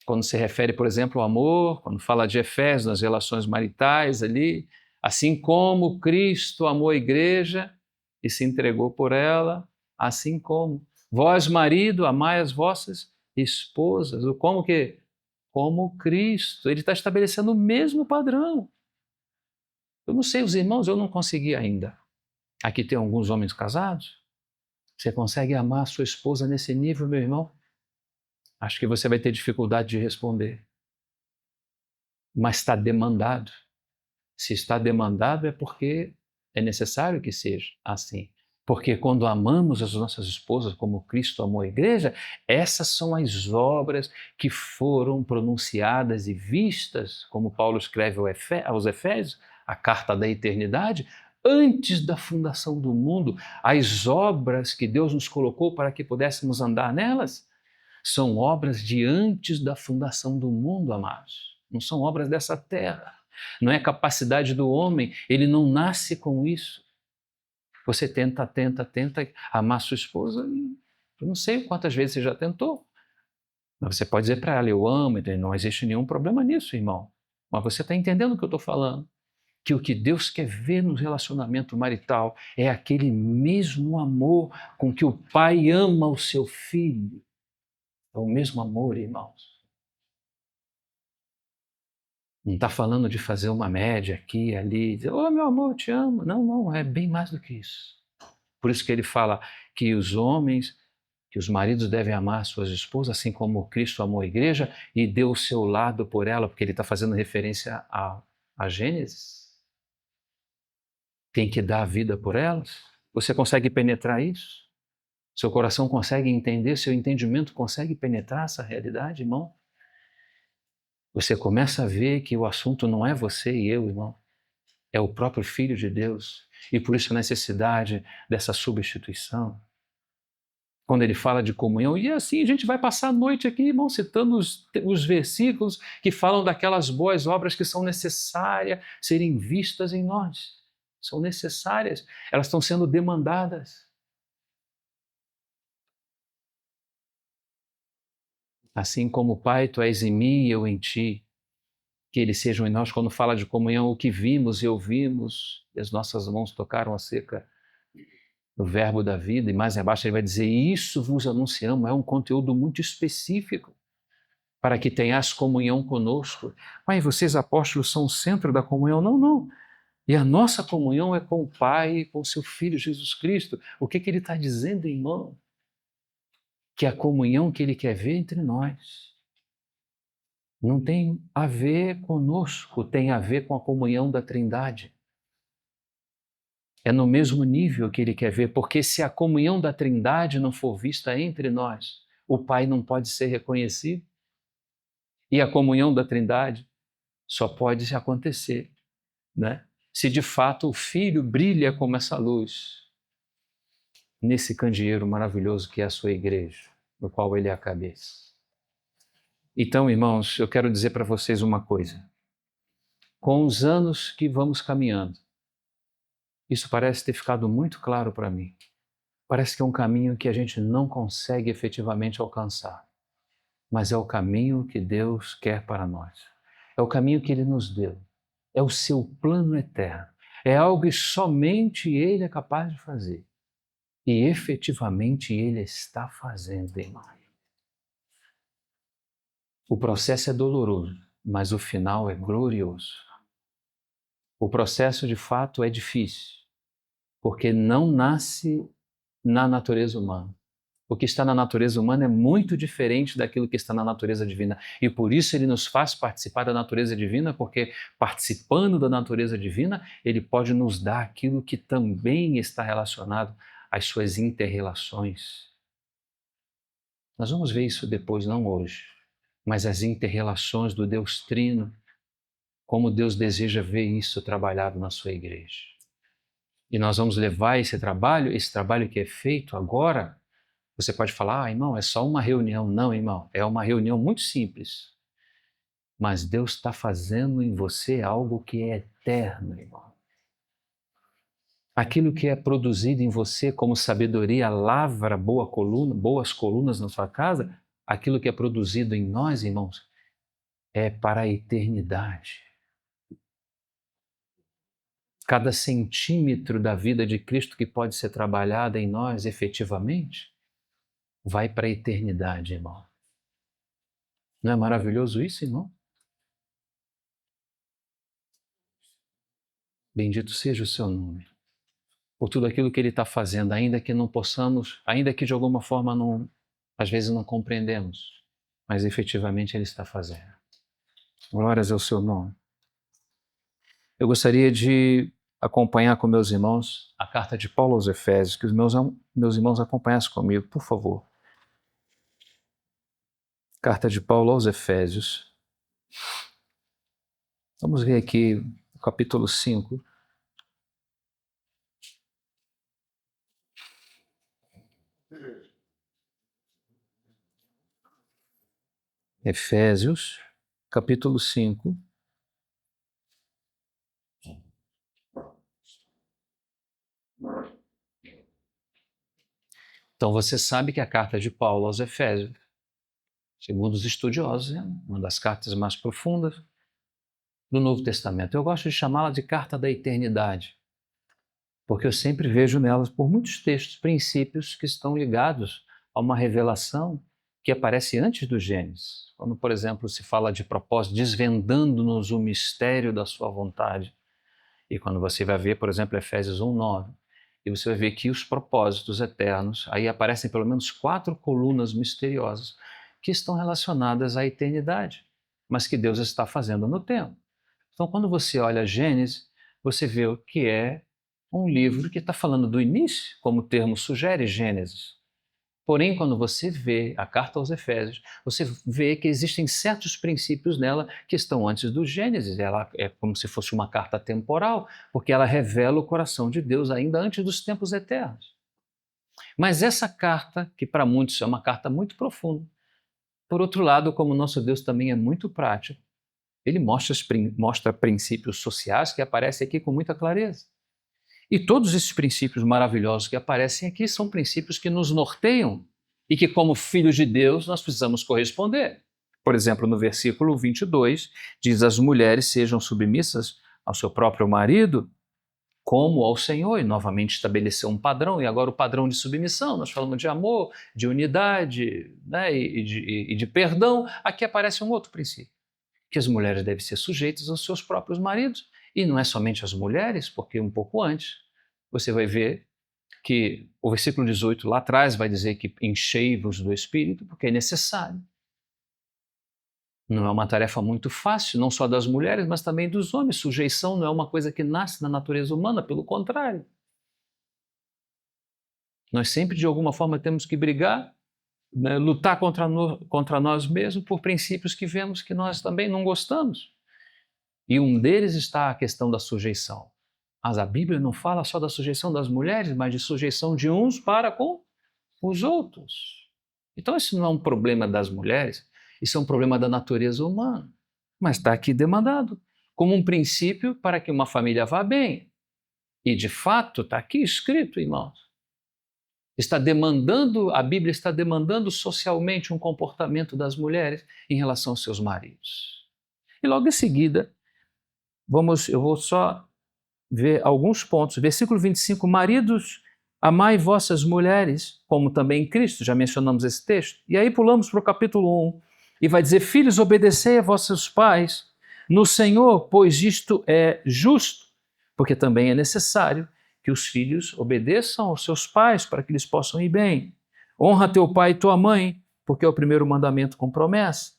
Quando se refere, por exemplo, ao amor, quando fala de Efésios, nas relações maritais ali, assim como Cristo amou a igreja e se entregou por ela, assim como vós, marido, amai as vossas esposas. O como que? Como Cristo. Ele está estabelecendo o mesmo padrão. Eu não sei, os irmãos, eu não consegui ainda. Aqui tem alguns homens casados. Você consegue amar a sua esposa nesse nível, meu irmão? Acho que você vai ter dificuldade de responder. Mas está demandado. Se está demandado é porque é necessário que seja assim. Porque quando amamos as nossas esposas como Cristo amou a igreja, essas são as obras que foram pronunciadas e vistas, como Paulo escreve aos Efésios, a carta da eternidade, antes da fundação do mundo, as obras que Deus nos colocou para que pudéssemos andar nelas, são obras de antes da fundação do mundo, amados. Não são obras dessa terra. Não é capacidade do homem, ele não nasce com isso. Você tenta amar sua esposa, eu não sei quantas vezes você já tentou. Mas você pode dizer para ela, eu amo, não existe nenhum problema nisso, irmão. Mas você está entendendo o que eu estou falando? Que o que Deus quer ver no relacionamento marital é aquele mesmo amor com que o pai ama o seu filho. É o mesmo amor, irmãos. Não está falando de fazer uma média aqui, ali, dizer, oh, meu amor, eu te amo. Não, é bem mais do que isso. Por isso que ele fala que os homens, que os maridos devem amar suas esposas, assim como Cristo amou a igreja e deu o seu lado por ela, porque ele está fazendo referência a Gênesis. Tem que dar a vida por elas. Você consegue penetrar isso? Seu coração consegue entender, seu entendimento consegue penetrar essa realidade, irmão? Você começa a ver que o assunto não é você e eu, irmão. É o próprio Filho de Deus. E por isso a necessidade dessa substituição. Quando ele fala de comunhão, e assim a gente vai passar a noite aqui, irmão, citando os versículos que falam daquelas boas obras que são necessárias serem vistas em nós. São necessárias, elas estão sendo demandadas. Assim como Pai, Tu és em mim e eu em Ti, que eles sejam em nós. Quando fala de comunhão, o que vimos e ouvimos, e as nossas mãos tocaram acerca do verbo da vida, e mais abaixo ele vai dizer, isso vos anunciamos, é um conteúdo muito específico, para que tenhas comunhão conosco. Mas vocês apóstolos são o centro da comunhão? Não. E a nossa comunhão é com o Pai e com o seu Filho Jesus Cristo. O que ele está dizendo, irmão? Que a comunhão que ele quer ver entre nós não tem a ver conosco, tem a ver com a comunhão da Trindade. É no mesmo nível que ele quer ver, porque se a comunhão da Trindade não for vista entre nós, o Pai não pode ser reconhecido. E a comunhão da Trindade só pode acontecer, né? Se de fato o Filho brilha como essa luz nesse candeeiro maravilhoso que é a sua igreja, no qual ele é a cabeça. Então, irmãos, eu quero dizer para vocês uma coisa. Com os anos que vamos caminhando, isso parece ter ficado muito claro para mim. Parece que é um caminho que a gente não consegue efetivamente alcançar, mas é o caminho que Deus quer para nós. É o caminho que Ele nos deu. É o seu plano eterno. É algo que somente Ele é capaz de fazer. E efetivamente Ele está fazendo, irmão. O processo é doloroso, mas o final é glorioso. O processo, de fato, é difícil, porque não nasce na natureza humana. O que está na natureza humana é muito diferente daquilo que está na natureza divina. E por isso ele nos faz participar da natureza divina, porque participando da natureza divina, ele pode nos dar aquilo que também está relacionado às suas inter-relações. Nós vamos ver isso depois, não hoje, mas as inter-relações do Deus Trino, como Deus deseja ver isso trabalhado na sua igreja. E nós vamos levar esse trabalho que é feito agora. Você pode falar, irmão, é só uma reunião. Não, irmão, é uma reunião muito simples. Mas Deus está fazendo em você algo que é eterno, irmão. Aquilo que é produzido em você como sabedoria lavra boas colunas na sua casa, aquilo que é produzido em nós, irmãos, é para a eternidade. Cada centímetro da vida de Cristo que pode ser trabalhada em nós efetivamente, vai para a eternidade, irmão. Não é maravilhoso isso, irmão? Bendito seja o seu nome. Por tudo aquilo que Ele está fazendo, ainda que não possamos, ainda que de alguma forma às vezes não compreendemos, mas efetivamente Ele está fazendo. Glórias ao seu nome. Eu gostaria de acompanhar com meus irmãos a carta de Paulo aos Efésios, que os meus irmãos acompanhassem comigo, por favor. Carta de Paulo aos Efésios. Vamos ver aqui capítulo 5. Efésios, capítulo 5. Então você sabe que a carta de Paulo aos Efésios, segundo os estudiosos, é uma das cartas mais profundas do Novo Testamento. Eu gosto de chamá-la de carta da eternidade, porque eu sempre vejo nelas, por muitos textos, princípios que estão ligados a uma revelação que aparece antes do Gênesis. Quando, por exemplo, se fala de propósito, desvendando-nos o mistério da sua vontade. E quando você vai ver, por exemplo, Efésios 1:9, e você vai ver que os propósitos eternos, aí aparecem pelo menos 4 colunas misteriosas que estão relacionadas à eternidade, mas que Deus está fazendo no tempo. Então, quando você olha Gênesis, você vê o que é um livro que está falando do início, como o termo sugere, Gênesis. Porém, quando você vê a carta aos Efésios, você vê que existem certos princípios nela que estão antes do Gênesis. Ela é como se fosse uma carta temporal, porque ela revela o coração de Deus ainda antes dos tempos eternos. Mas essa carta, que para muitos é uma carta muito profunda, por outro lado, como nosso Deus também é muito prático, ele mostra princípios sociais que aparecem aqui com muita clareza. E todos esses princípios maravilhosos que aparecem aqui são princípios que nos norteiam e que, como filhos de Deus, nós precisamos corresponder. Por exemplo, no versículo 22, diz: as mulheres sejam submissas ao seu próprio marido, como ao Senhor, e novamente estabeleceu um padrão, e agora o padrão de submissão, nós falamos de amor, de unidade, né, e de perdão. Aqui aparece um outro princípio, que as mulheres devem ser sujeitas aos seus próprios maridos. E não é somente as mulheres, porque um pouco antes você vai ver que o versículo 18 lá atrás vai dizer que enchei-vos do Espírito, porque é necessário. Não é uma tarefa muito fácil, não só das mulheres, mas também dos homens. Sujeição não é uma coisa que nasce na natureza humana, pelo contrário. Nós sempre, de alguma forma, temos que brigar, né, lutar contra nós mesmos por princípios que vemos que nós também não gostamos. E um deles está a questão da sujeição. Mas a Bíblia não fala só da sujeição das mulheres, mas de sujeição de uns para com os outros. Então isso não é um problema das mulheres, isso é um problema da natureza humana. Mas está aqui demandado, como um princípio para que uma família vá bem. E de fato está aqui escrito, irmãos. A Bíblia está demandando socialmente um comportamento das mulheres em relação aos seus maridos. E logo em seguida, eu vou só ver alguns pontos. Versículo 25, maridos, amai vossas mulheres, como também Cristo, já mencionamos esse texto. E aí pulamos para o capítulo 1, e vai dizer, filhos, obedecei a vossos pais no Senhor, pois isto é justo, porque também é necessário que os filhos obedeçam aos seus pais, para que eles possam ir bem. Honra teu pai e tua mãe, porque é o primeiro mandamento com promessa,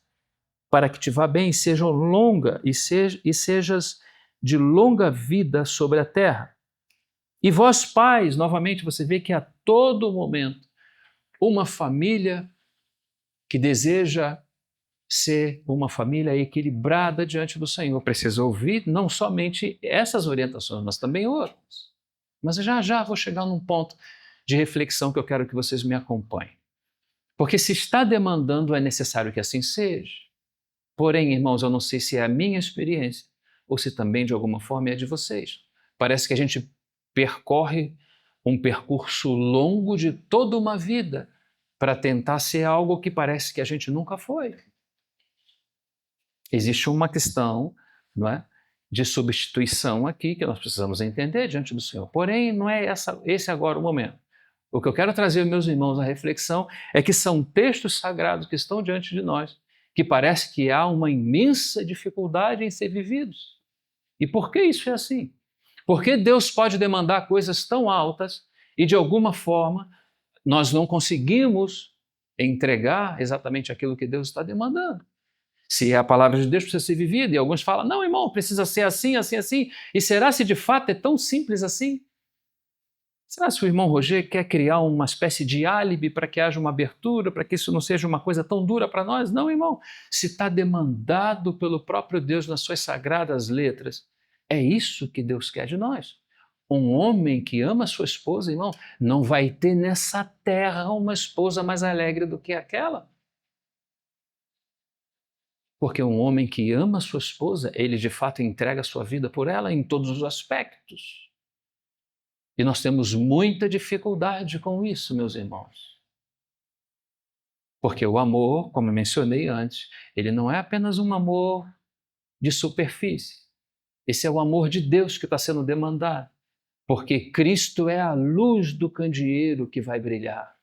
para que te vá bem, sejam longa e sejas de longa vida sobre a terra. E vós pais, novamente você vê que a todo momento uma família que deseja ser uma família equilibrada diante do Senhor precisa ouvir não somente essas orientações, mas também outras. Mas já vou chegar num ponto de reflexão que eu quero que vocês me acompanhem. Porque se está demandando, é necessário que assim seja. Porém, irmãos, eu não sei se é a minha experiência ou se também, de alguma forma, é a de vocês. Parece que a gente percorre um percurso longo de toda uma vida para tentar ser algo que parece que a gente nunca foi. Existe uma questão, não é, de substituição aqui que nós precisamos entender diante do Senhor. Porém, não é esse agora o momento. O que eu quero trazer, meus irmãos, à reflexão é que são textos sagrados que estão diante de nós, que parece que há uma imensa dificuldade em ser vividos. E por que isso é assim? Porque Deus pode demandar coisas tão altas e, de alguma forma, nós não conseguimos entregar exatamente aquilo que Deus está demandando. Se a palavra de Deus precisa ser vivida, e alguns falam, não, irmão, precisa ser assim, assim, assim. E será se de fato é tão simples assim? Será se o irmão Roger quer criar uma espécie de álibi para que haja uma abertura, para que isso não seja uma coisa tão dura para nós? Não, irmão. Se está demandado pelo próprio Deus nas suas sagradas letras, É isso que Deus quer de nós. Um homem que ama sua esposa, irmão, não vai ter nessa terra uma esposa mais alegre do que aquela. Porque um homem que ama sua esposa, ele de fato entrega a sua vida por ela em todos os aspectos. E nós temos muita dificuldade com isso, meus irmãos. Porque o amor, como eu mencionei antes, ele não é apenas um amor de superfície. Esse é o amor de Deus que está sendo demandado. Porque Cristo é a luz do candeeiro que vai brilhar.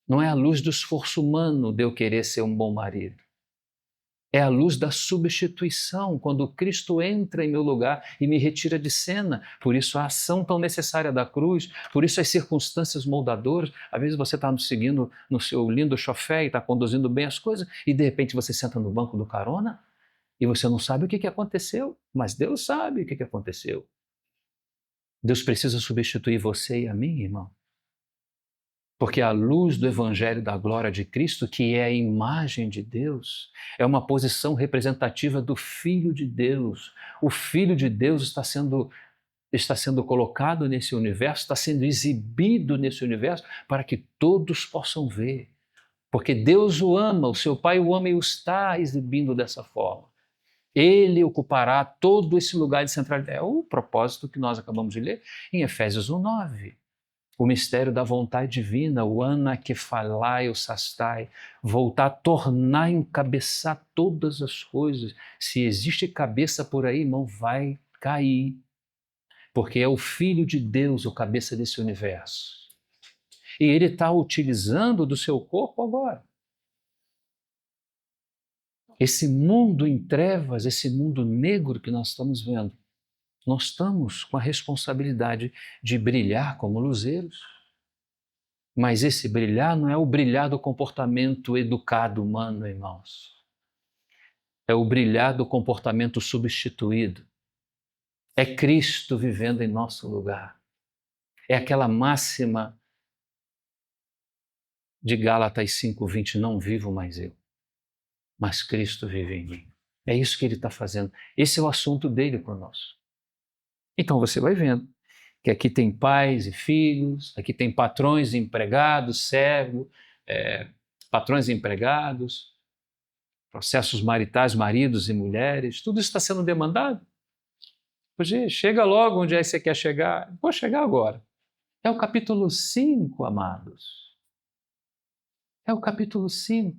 Não é a luz do esforço humano de eu querer ser um bom marido. É a luz da substituição, quando Cristo entra em meu lugar e me retira de cena. Por isso a ação tão necessária da cruz, por isso as circunstâncias moldadoras. Às vezes você está nos seguindo no seu lindo chofé e está conduzindo bem as coisas, e de repente você senta no banco do carona e você não sabe o que aconteceu, mas Deus sabe o que aconteceu. Deus precisa substituir você e a mim, irmão. Porque a luz do Evangelho da glória de Cristo, que é a imagem de Deus, é uma posição representativa do Filho de Deus. O Filho de Deus está sendo colocado nesse universo, está sendo exibido nesse universo para que todos possam ver. Porque Deus o ama, o seu Pai o ama e o está exibindo dessa forma. Ele ocupará todo esse lugar de centralidade. É o propósito que nós acabamos de ler em Efésios 1:9. O mistério da vontade divina, o anakephalai, o sastai, voltar a tornar, encabeçar todas as coisas. Se existe cabeça por aí, irmão, vai cair. Porque é o Filho de Deus o cabeça desse universo. E ele está utilizando do seu corpo agora. Esse mundo em trevas, esse mundo negro que nós estamos vendo, nós estamos com a responsabilidade de brilhar como luzeiros. Mas esse brilhar não é o brilhar do comportamento educado humano, irmãos. É o brilhar do comportamento substituído. É Cristo vivendo em nosso lugar. É aquela máxima de Gálatas 5:20, não vivo mais eu, mas Cristo vive em mim. É isso que ele está fazendo. Esse é o assunto dele conosco. Então você vai vendo que aqui tem pais e filhos, aqui tem patrões e empregados, servos, patrões e empregados, processos maritais, maridos e mulheres, tudo isso está sendo demandado. Hoje, chega logo onde é que você quer chegar. Vou chegar agora. É o capítulo 5, amados. É o capítulo 5.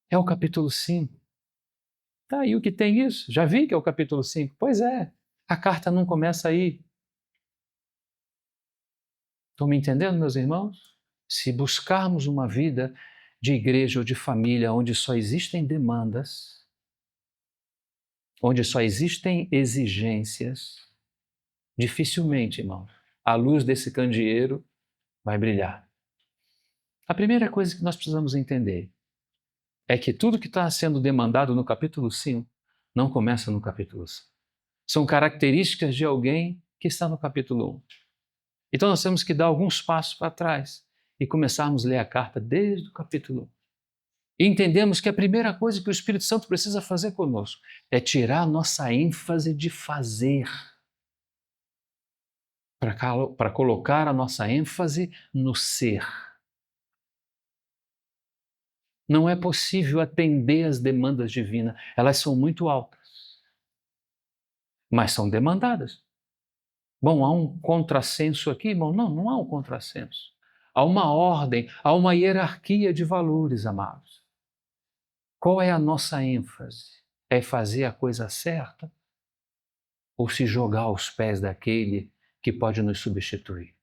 É o capítulo 5. Tá aí o que tem isso. Já vi que é o capítulo 5. Pois é, a carta não começa aí. Estão me entendendo, meus irmãos? Se buscarmos uma vida de igreja ou de família onde só existem demandas, onde só existem exigências, dificilmente, irmão, a luz desse candeeiro vai brilhar. A primeira coisa que nós precisamos entender é que tudo que está sendo demandado no capítulo 5 não começa no capítulo 5. São características de alguém que está no capítulo 1. Então nós temos que dar alguns passos para trás e começarmos a ler a carta desde o capítulo 1. E entendemos que a primeira coisa que o Espírito Santo precisa fazer conosco é tirar a nossa ênfase de fazer, para colocar a nossa ênfase no ser. Não é possível atender às demandas divinas, elas são muito altas, mas são demandadas. Bom, há um contrassenso aqui, irmão? Não, não há um contrassenso. Há uma ordem, há uma hierarquia de valores, amados. Qual é a nossa ênfase? É fazer a coisa certa ou se jogar aos pés daquele que pode nos substituir?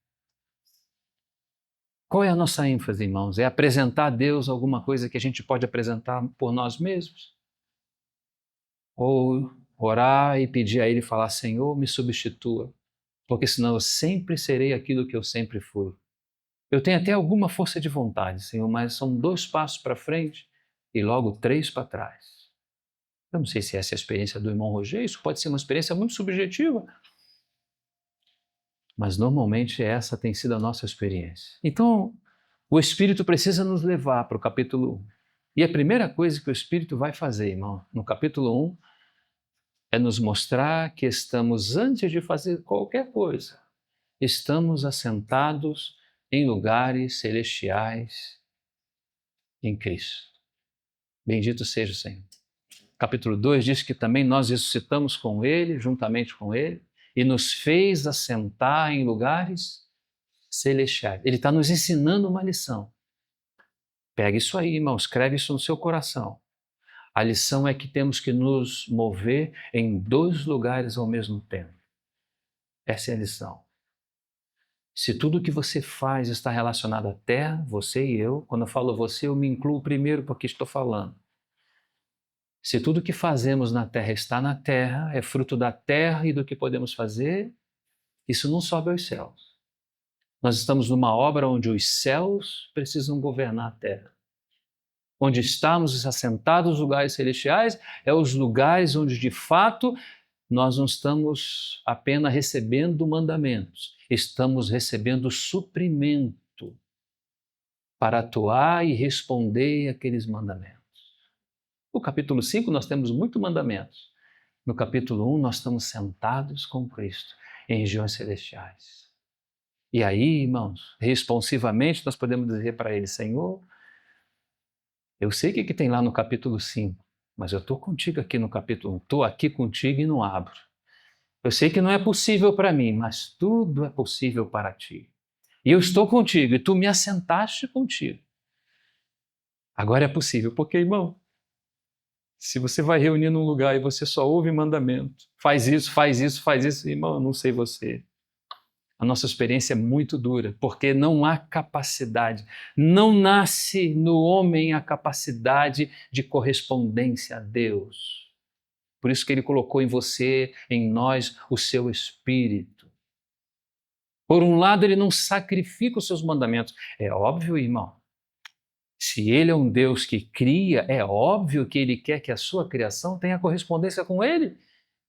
Qual é a nossa ênfase, irmãos? É apresentar a Deus alguma coisa que a gente pode apresentar por nós mesmos? Ou orar e pedir a Ele e falar, Senhor, me substitua, porque senão eu sempre serei aquilo que eu sempre fui. Eu tenho até alguma força de vontade, Senhor, mas são 2 passos para frente e logo 3 para trás. Eu não sei se essa é a experiência do irmão Roger, isso pode ser uma experiência muito subjetiva, mas normalmente essa tem sido a nossa experiência. Então, o Espírito precisa nos levar para o capítulo 1 E a primeira coisa que o Espírito vai fazer, irmão, no capítulo 1, é nos mostrar que estamos, antes de fazer qualquer coisa, estamos assentados em lugares celestiais em Cristo. Bendito seja o Senhor. Capítulo 2 diz que também nós ressuscitamos com Ele, juntamente com Ele, e nos fez assentar em lugares celestiais. Ele está nos ensinando uma lição. Pega isso aí, irmão, escreve isso no seu coração. A lição é que temos que nos mover em 2 lugares ao mesmo tempo. Essa é a lição. Se tudo que você faz está relacionado à terra, você e eu, quando eu falo você, eu me incluo primeiro porque estou falando. Se tudo que fazemos na terra está na terra, é fruto da terra e do que podemos fazer, isso não sobe aos céus. Nós estamos numa obra onde os céus precisam governar a terra. Onde estamos assentados nos lugares celestiais é os lugares onde, de fato, nós não estamos apenas recebendo mandamentos, estamos recebendo suprimento para atuar e responder àqueles mandamentos. No capítulo 5 nós temos muitos mandamentos. No capítulo 1 nós estamos sentados com Cristo em regiões celestiais. E aí, irmãos, responsivamente nós podemos dizer para Ele: Senhor, eu sei o que tem lá no capítulo 5, mas eu estou contigo aqui no capítulo 1, estou aqui contigo e não abro. Eu sei que não é possível para mim, mas tudo é possível para ti. E eu estou contigo, e tu me assentaste contigo. Agora é possível, porque, irmão, se você vai reunir num lugar e você só ouve mandamento, faz isso, faz isso, faz isso, irmão, eu não sei você. A nossa experiência é muito dura, porque não há capacidade, não nasce no homem a capacidade de correspondência a Deus. Por isso que Ele colocou em você, em nós, o seu Espírito. Por um lado, Ele não sacrifica os seus mandamentos. É óbvio, irmão. Se Ele é um Deus que cria, é óbvio que Ele quer que a sua criação tenha correspondência com Ele.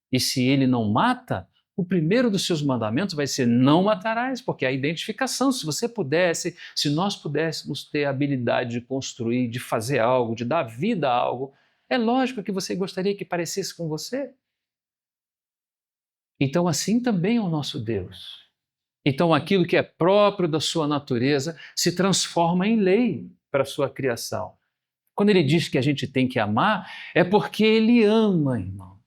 E se Ele não mata, o primeiro dos seus mandamentos vai ser: não matarás, porque é a identificação. Se você pudesse, se nós pudéssemos ter a habilidade de construir, de fazer algo, de dar vida a algo, é lógico que você gostaria que parecesse com você. Então assim também é o nosso Deus. Então aquilo que é próprio da sua natureza se transforma em lei para a sua criação. Quando Ele diz que a gente tem que amar, é porque Ele ama, irmão.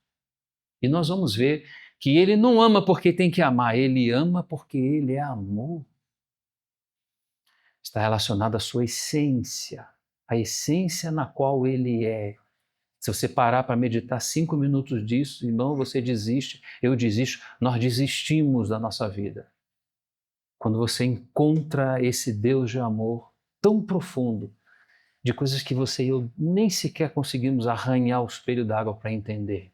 E nós vamos ver que Ele não ama porque tem que amar, Ele ama porque Ele é amor. Está relacionado à sua essência, a essência na qual Ele é. Se você parar para meditar 5 minutos disso, irmão, você desiste, eu desisto, nós desistimos da nossa vida. Quando você encontra esse Deus de amor tão profundo, de coisas que você e eu nem sequer conseguimos arranhar o espelho d'água para entender.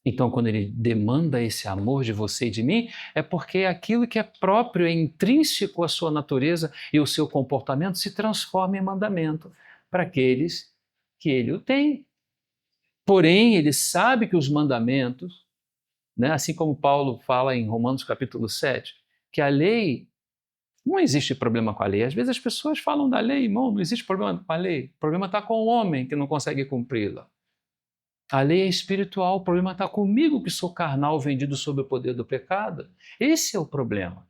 Então, quando Ele demanda esse amor de você e de mim, é porque aquilo que é próprio, é intrínseco à sua natureza e o seu comportamento se transforma em mandamento para aqueles que Ele o tem. Porém, Ele sabe que os mandamentos, né, assim como Paulo fala em Romanos capítulo 7, que a lei, não existe problema com a lei. Às vezes as pessoas falam da lei, irmão, não existe problema com a lei. O problema está com o homem que não consegue cumpri-la. A lei é espiritual, o problema está comigo que sou carnal, vendido sob o poder do pecado. Esse é o problema.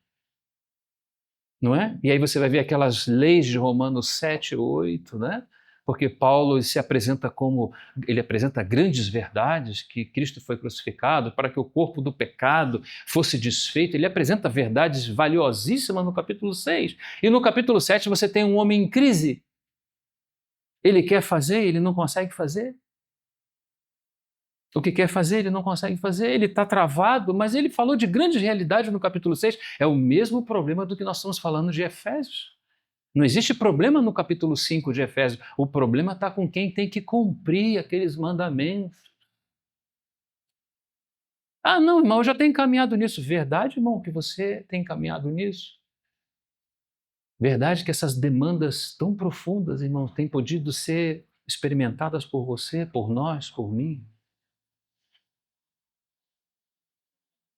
Não é? E aí você vai ver aquelas leis de Romanos 7, 8, né? Porque Paulo se apresenta como, ele apresenta grandes verdades, que Cristo foi crucificado para que o corpo do pecado fosse desfeito. Ele apresenta verdades valiosíssimas no capítulo 6. E no capítulo 7 você tem um homem em crise. Ele quer fazer, ele não consegue fazer. O que quer fazer, ele não consegue fazer, ele está travado, mas ele falou de grandes realidades no capítulo 6. É o mesmo problema do que nós estamos falando de Efésios. Não existe problema no capítulo 5 de Efésios. O problema está com quem tem que cumprir aqueles mandamentos. Ah, não, irmão, eu já tenho caminhado nisso. Verdade, irmão, que você tem caminhado nisso? Verdade que essas demandas tão profundas, irmão, têm podido ser experimentadas por você, por nós, por mim?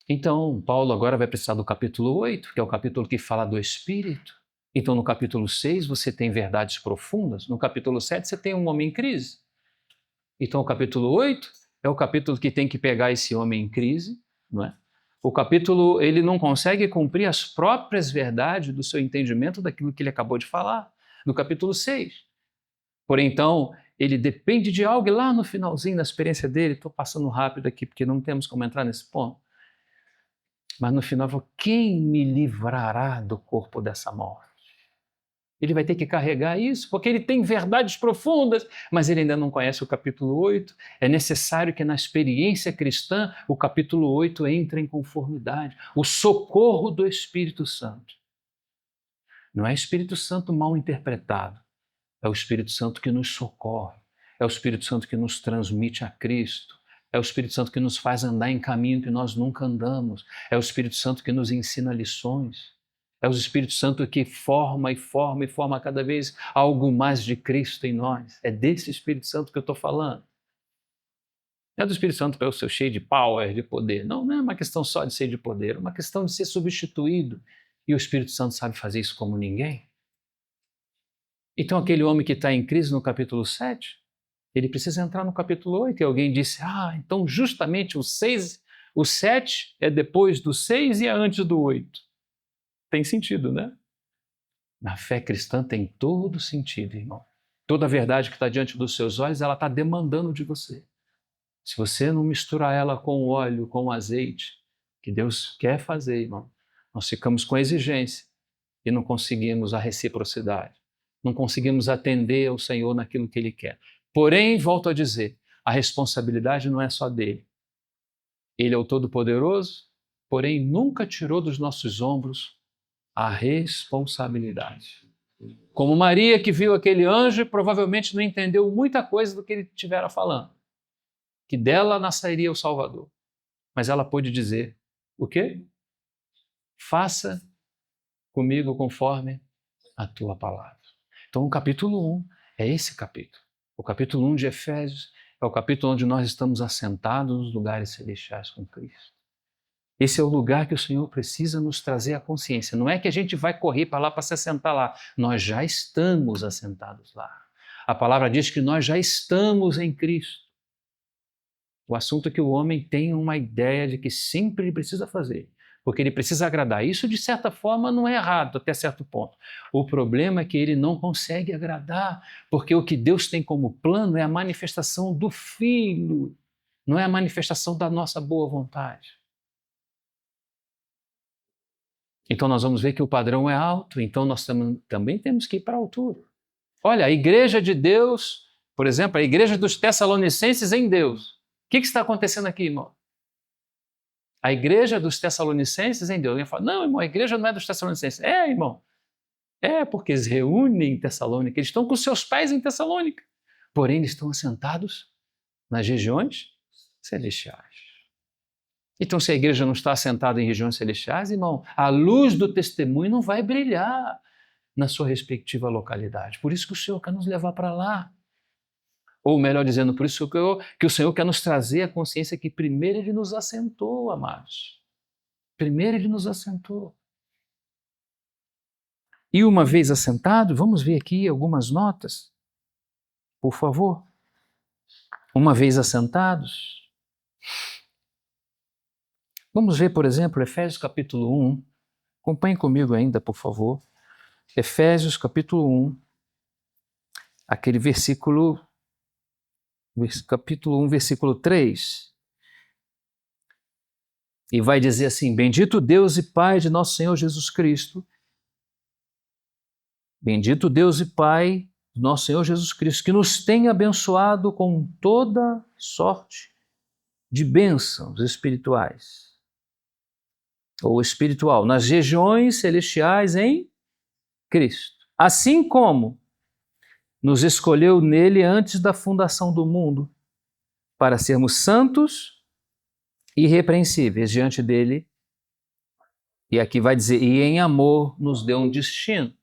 Então, Paulo agora vai precisar do capítulo 8, que é o capítulo que fala do Espírito. Então, no capítulo 6, você tem verdades profundas. No capítulo 7, você tem um homem em crise. Então, o capítulo 8 é o capítulo que tem que pegar esse homem em crise, não é? O capítulo, ele não consegue cumprir as próprias verdades do seu entendimento daquilo que ele acabou de falar, no capítulo 6. Porém, então, ele depende de algo e lá no finalzinho da experiência dele, estou passando rápido aqui porque não temos como entrar nesse ponto, mas no final, quem me livrará do corpo dessa morte? Ele vai ter que carregar isso, porque ele tem verdades profundas, mas ele ainda não conhece o capítulo 8. É necessário que na experiência cristã o capítulo 8 entre em conformidade. O socorro do Espírito Santo. Não é Espírito Santo mal interpretado, é o Espírito Santo que nos socorre, é o Espírito Santo que nos transmite a Cristo, é o Espírito Santo que nos faz andar em caminho que nós nunca andamos, é o Espírito Santo que nos ensina lições. É o Espírito Santo que forma e forma e forma cada vez algo mais de Cristo em nós. É desse Espírito Santo que eu estou falando. Não é do Espírito Santo para eu ser cheio de power, de poder. Não, não é uma questão só de ser de poder, é uma questão de ser substituído. E o Espírito Santo sabe fazer isso como ninguém. Então aquele homem que está em crise no capítulo 7, ele precisa entrar no capítulo 8. E alguém disse, então justamente o 7 é depois do 6 e é antes do 8. Tem sentido, né? Na fé cristã tem todo sentido, irmão. Toda a verdade que está diante dos seus olhos, ela está demandando de você. Se você não misturar ela com o óleo, com o azeite, que Deus quer fazer, irmão, nós ficamos com exigência e não conseguimos a reciprocidade. Não conseguimos atender ao Senhor naquilo que Ele quer. Porém, volto a dizer, a responsabilidade não é só dele. Ele é o Todo-Poderoso, porém nunca tirou dos nossos ombros a responsabilidade. Como Maria, que viu aquele anjo e provavelmente não entendeu muita coisa do que ele estivera falando, que dela nasceria o Salvador. Mas ela pôde dizer, o quê? Faça comigo conforme a tua palavra. Então o capítulo 1 é esse capítulo. O capítulo 1 de Efésios é o capítulo onde nós estamos assentados nos lugares celestiais com Cristo. Esse é o lugar que o Senhor precisa nos trazer à consciência. Não é que a gente vai correr para lá para se assentar lá. Nós já estamos assentados lá. A palavra diz que nós já estamos em Cristo. O assunto é que o homem tem uma ideia de que sempre ele precisa fazer, porque ele precisa agradar. Isso, de certa forma, não é errado até certo ponto. O problema é que ele não consegue agradar, porque o que Deus tem como plano é a manifestação do Filho, não é a manifestação da nossa boa vontade. Então nós vamos ver que o padrão é alto, então nós também temos que ir para a altura. Olha, a igreja de Deus, por exemplo, a igreja dos Tessalonicenses em Deus. O que está acontecendo aqui, irmão? A igreja dos Tessalonicenses em Deus. Alguém fala, não, irmão, a igreja não é dos Tessalonicenses. É, irmão. É porque eles reúnem em Tessalônica, eles estão com seus pais em Tessalônica. Porém, eles estão assentados nas regiões celestiais. Então, se a igreja não está assentada em regiões celestiais, irmão, a luz do testemunho não vai brilhar na sua respectiva localidade. Por isso que o Senhor quer nos levar para lá. Ou melhor dizendo, por isso que o Senhor quer nos trazer a consciência que primeiro Ele nos assentou, amados. Primeiro Ele nos assentou. E uma vez assentado, vamos ver aqui algumas notas, por favor. Uma vez assentados, vamos ver, por exemplo, Efésios capítulo 1. Acompanhe comigo ainda, por favor. Efésios capítulo 1, aquele capítulo 1, versículo 3. E vai dizer assim, bendito Deus e Pai de nosso Senhor Jesus Cristo, bendito Deus e Pai de nosso Senhor Jesus Cristo, que nos tem abençoado com toda sorte de bênçãos espirituais, ou espiritual, nas regiões celestiais em Cristo. Assim como nos escolheu nele antes da fundação do mundo, para sermos santos e irrepreensíveis diante dele. E aqui vai dizer, e em amor nos deu um destino.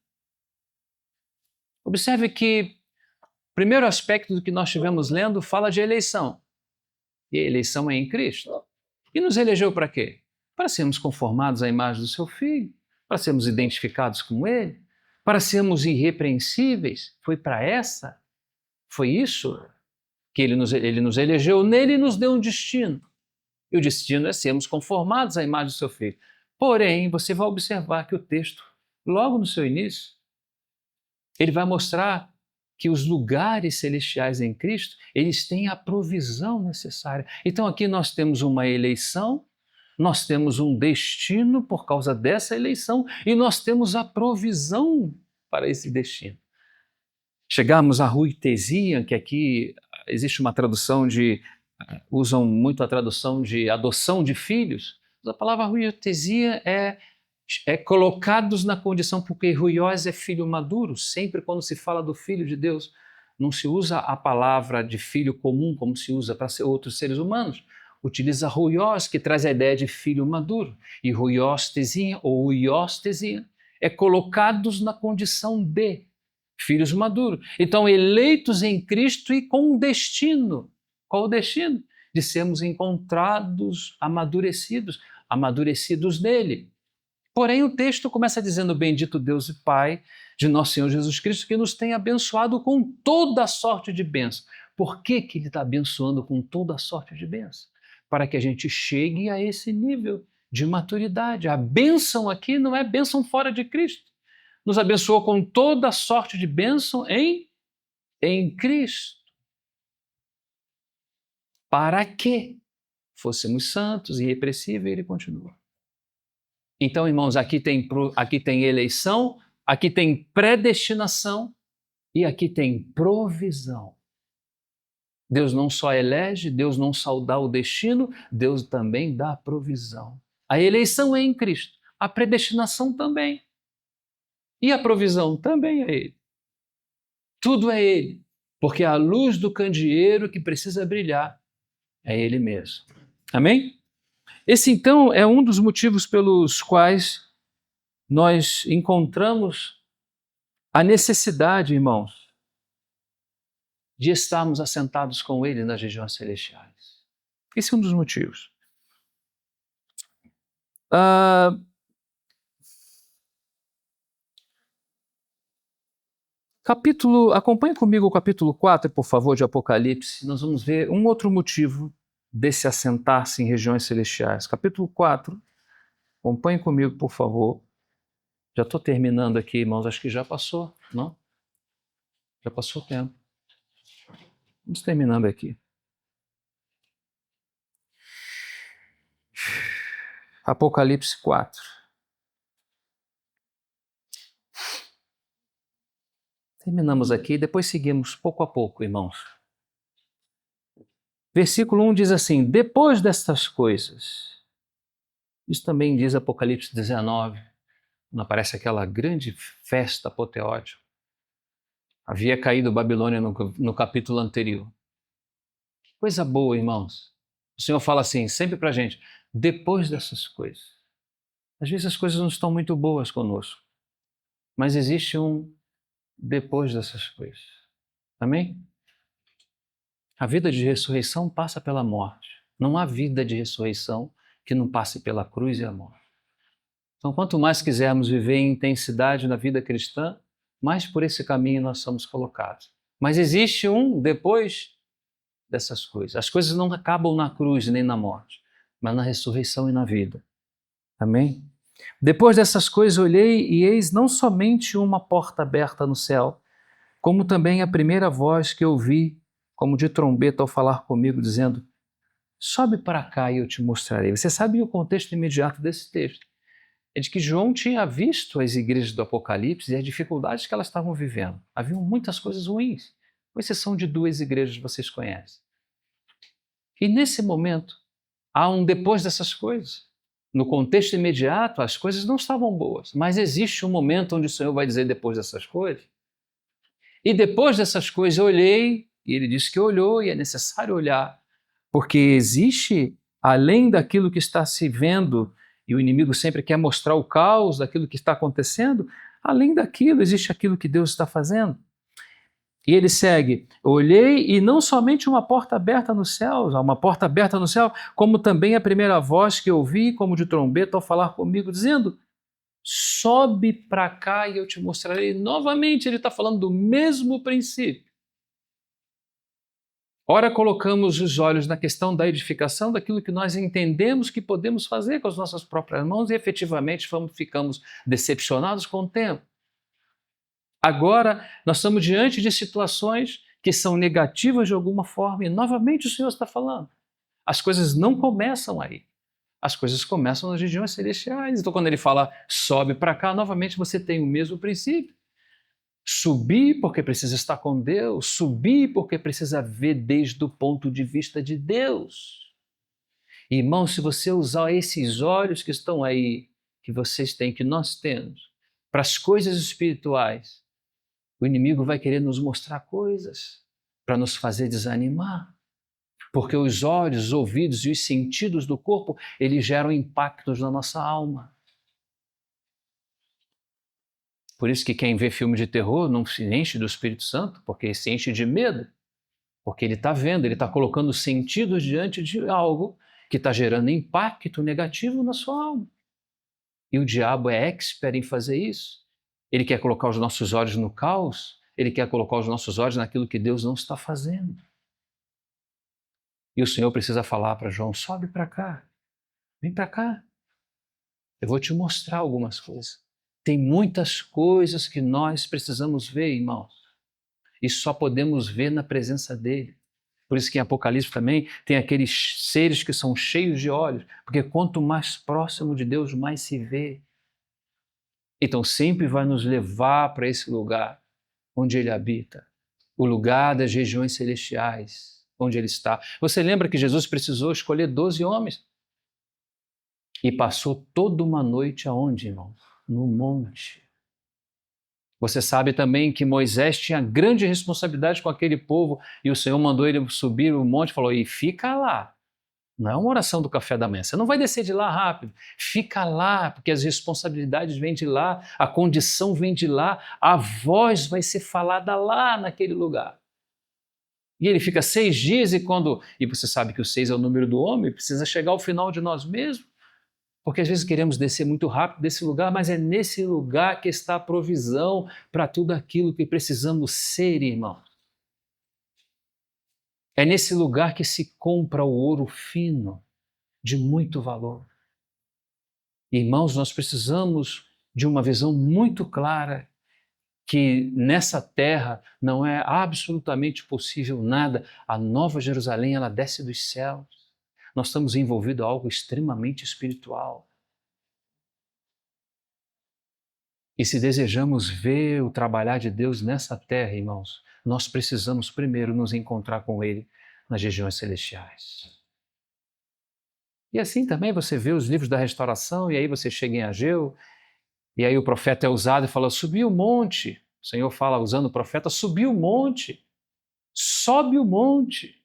Observe que o primeiro aspecto do que nós estivemos lendo fala de eleição. E a eleição é em Cristo. E nos elegeu para quê? Para sermos conformados à imagem do seu Filho, para sermos identificados com Ele, para sermos irrepreensíveis. Foi isso que ele nos elegeu, nele nos deu um destino. E o destino é sermos conformados à imagem do seu Filho. Porém, você vai observar que o texto, logo no seu início, ele vai mostrar que os lugares celestiais em Cristo, eles têm a provisão necessária. Então aqui nós temos uma eleição, nós temos um destino por causa dessa eleição e nós temos a provisão para esse destino. Chegamos à ruitesia, que aqui existe uma tradução usam muito a tradução de adoção de filhos. A palavra ruitesia é colocados na condição, porque ruiós é filho maduro. Sempre quando se fala do Filho de Deus, não se usa a palavra de filho comum como se usa para outros seres humanos. Utiliza ruiós, que traz a ideia de filho maduro. E ruióstesia ou uióstesia é colocados na condição de filhos maduros. Então, eleitos em Cristo e com um destino. Qual o destino? De sermos encontrados amadurecidos nele. Porém, o texto começa dizendo: bendito Deus e Pai de nosso Senhor Jesus Cristo, que nos tem abençoado com toda a sorte de bênção. Por que ele está abençoando com toda a sorte de bênção? Para que a gente chegue a esse nível de maturidade. A bênção aqui não é bênção fora de Cristo. Nos abençoou com toda a sorte de bênção em Cristo. Para que fôssemos santos e irrepreensíveis, ele continua. Então, irmãos, aqui tem eleição, aqui tem predestinação e aqui tem provisão. Deus não só elege, Deus não só dá o destino, Deus também dá a provisão. A eleição é em Cristo, a predestinação também. E a provisão também é Ele. Tudo é Ele, porque a luz do candeeiro que precisa brilhar é Ele mesmo. Amém? Esse, então, é um dos motivos pelos quais nós encontramos a necessidade, irmãos, de estarmos assentados com Ele nas regiões celestiais. Esse é um dos motivos. Acompanhe comigo o capítulo 4, por favor, de Apocalipse. Nós vamos ver um outro motivo desse assentar-se em regiões celestiais. Capítulo 4, acompanhe comigo, por favor. Já estou terminando aqui, irmãos, acho que já passou, não? Já passou o tempo. Vamos terminando aqui. Apocalipse 4. Terminamos aqui, depois seguimos pouco a pouco, irmãos. Versículo 1 diz assim: depois destas coisas, isso também diz Apocalipse 19, quando aparece aquela grande festa apoteótica. Havia caído Babilônia no capítulo anterior. Que coisa boa, irmãos. O Senhor fala assim, sempre para a gente, depois dessas coisas. Às vezes as coisas não estão muito boas conosco, mas existe um depois dessas coisas. Amém? A vida de ressurreição passa pela morte. Não há vida de ressurreição que não passe pela cruz e a morte. Então, quanto mais quisermos viver em intensidade na vida cristã, mais por esse caminho nós somos colocados. Mas existe um depois dessas coisas. As coisas não acabam na cruz nem na morte, mas na ressurreição e na vida. Amém? Depois dessas coisas olhei e eis não somente uma porta aberta no céu, como também a primeira voz que ouvi, como de trombeta ao falar comigo, dizendo: sobe para cá e eu te mostrarei. Você sabe o contexto imediato desse texto? É de que João tinha visto as igrejas do Apocalipse e as dificuldades que elas estavam vivendo. Haviam muitas coisas ruins, com exceção de 2 igrejas que vocês conhecem. E nesse momento, há um depois dessas coisas. No contexto imediato, as coisas não estavam boas, mas existe um momento onde o Senhor vai dizer depois dessas coisas. E depois dessas coisas eu olhei, e ele disse que olhou, e é necessário olhar, porque existe, além daquilo que está se vendo, e o inimigo sempre quer mostrar o caos daquilo que está acontecendo, além daquilo existe aquilo que Deus está fazendo. E ele segue, olhei e não somente uma porta aberta no céu, como também a primeira voz que ouvi, como de trombeta, ao falar comigo, dizendo: sobe para cá e eu te mostrarei. Novamente, ele está falando do mesmo princípio. Ora, colocamos os olhos na questão da edificação daquilo que nós entendemos que podemos fazer com as nossas próprias mãos e efetivamente ficamos decepcionados com o tempo. Agora, nós estamos diante de situações que são negativas de alguma forma e novamente o Senhor está falando. As coisas não começam aí. As coisas começam nas regiões celestiais. Então, quando ele fala sobe para cá, novamente você tem o mesmo princípio. Subir porque precisa estar com Deus, subir porque precisa ver desde o ponto de vista de Deus. Irmão, se você usar esses olhos que estão aí, que vocês têm, que nós temos, para as coisas espirituais, o inimigo vai querer nos mostrar coisas para nos fazer desanimar. Porque os olhos, os ouvidos e os sentidos do corpo, eles geram impactos na nossa alma. Por isso que quem vê filme de terror não se enche do Espírito Santo, porque se enche de medo. Porque ele está vendo, ele está colocando sentidos diante de algo que está gerando impacto negativo na sua alma. E o diabo é expert em fazer isso. Ele quer colocar os nossos olhos no caos, ele quer colocar os nossos olhos naquilo que Deus não está fazendo. E o Senhor precisa falar para João, sobe para cá, vem para cá. Eu vou te mostrar algumas coisas. Tem muitas coisas que nós precisamos ver, irmãos, e só podemos ver na presença dele. Por isso que em Apocalipse também tem aqueles seres que são cheios de olhos, porque quanto mais próximo de Deus, mais se vê. Então sempre vai nos levar para esse lugar onde ele habita, o lugar das regiões celestiais, onde ele está. Você lembra que Jesus precisou escolher 12 homens? E passou toda uma noite aonde, irmão? No monte. Você sabe também que Moisés tinha grande responsabilidade com aquele povo e o Senhor mandou ele subir o monte e falou, e fica lá. Não é uma oração do café da manhã, você não vai descer de lá rápido. Fica lá, porque as responsabilidades vêm de lá, a condição vem de lá, a voz vai ser falada lá naquele lugar. E ele fica 6 dias e você sabe que o 6 é o número do homem, precisa chegar ao final de nós mesmos. Porque às vezes queremos descer muito rápido desse lugar, mas é nesse lugar que está a provisão para tudo aquilo que precisamos ser, irmão. É nesse lugar que se compra o ouro fino, de muito valor. Irmãos, nós precisamos de uma visão muito clara que nessa terra não é absolutamente possível nada. A Nova Jerusalém, ela desce dos céus. Nós estamos envolvidos em algo extremamente espiritual. E se desejamos ver o trabalhar de Deus nessa terra, irmãos, nós precisamos primeiro nos encontrar com Ele nas regiões celestiais. E assim também você vê os livros da restauração, e aí você chega em Ageu, e aí o profeta é usado e fala, subi o monte. O Senhor fala, usando o profeta, subi o monte, sobe o monte,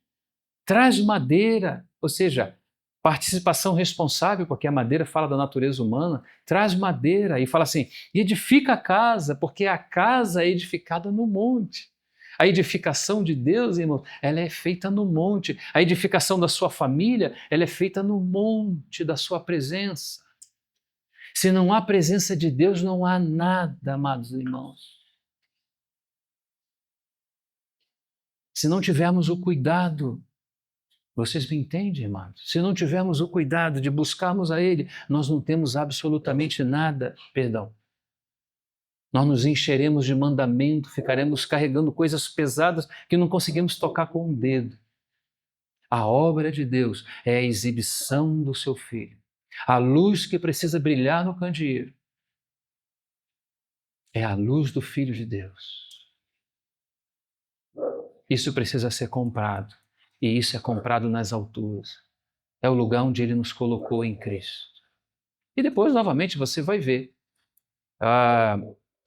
traz madeira, ou seja, participação responsável, porque a madeira fala da natureza humana, traz madeira e fala assim, edifica a casa, porque a casa é edificada no monte. A edificação de Deus, irmão, ela é feita no monte. A edificação da sua família, ela é feita no monte da sua presença. Se não há presença de Deus, não há nada, amados irmãos. Se não tivermos o cuidado, vocês me entendem, irmãos? Se não tivermos o cuidado de buscarmos a Ele, nós não temos absolutamente nada, perdão. Nós nos encheremos de mandamento, ficaremos carregando coisas pesadas que não conseguimos tocar com um dedo. A obra de Deus é a exibição do seu Filho. A luz que precisa brilhar no candeeiro é a luz do Filho de Deus. Isso precisa ser comprado. E isso é comprado nas alturas. É o lugar onde Ele nos colocou em Cristo. E depois, novamente, você vai ver.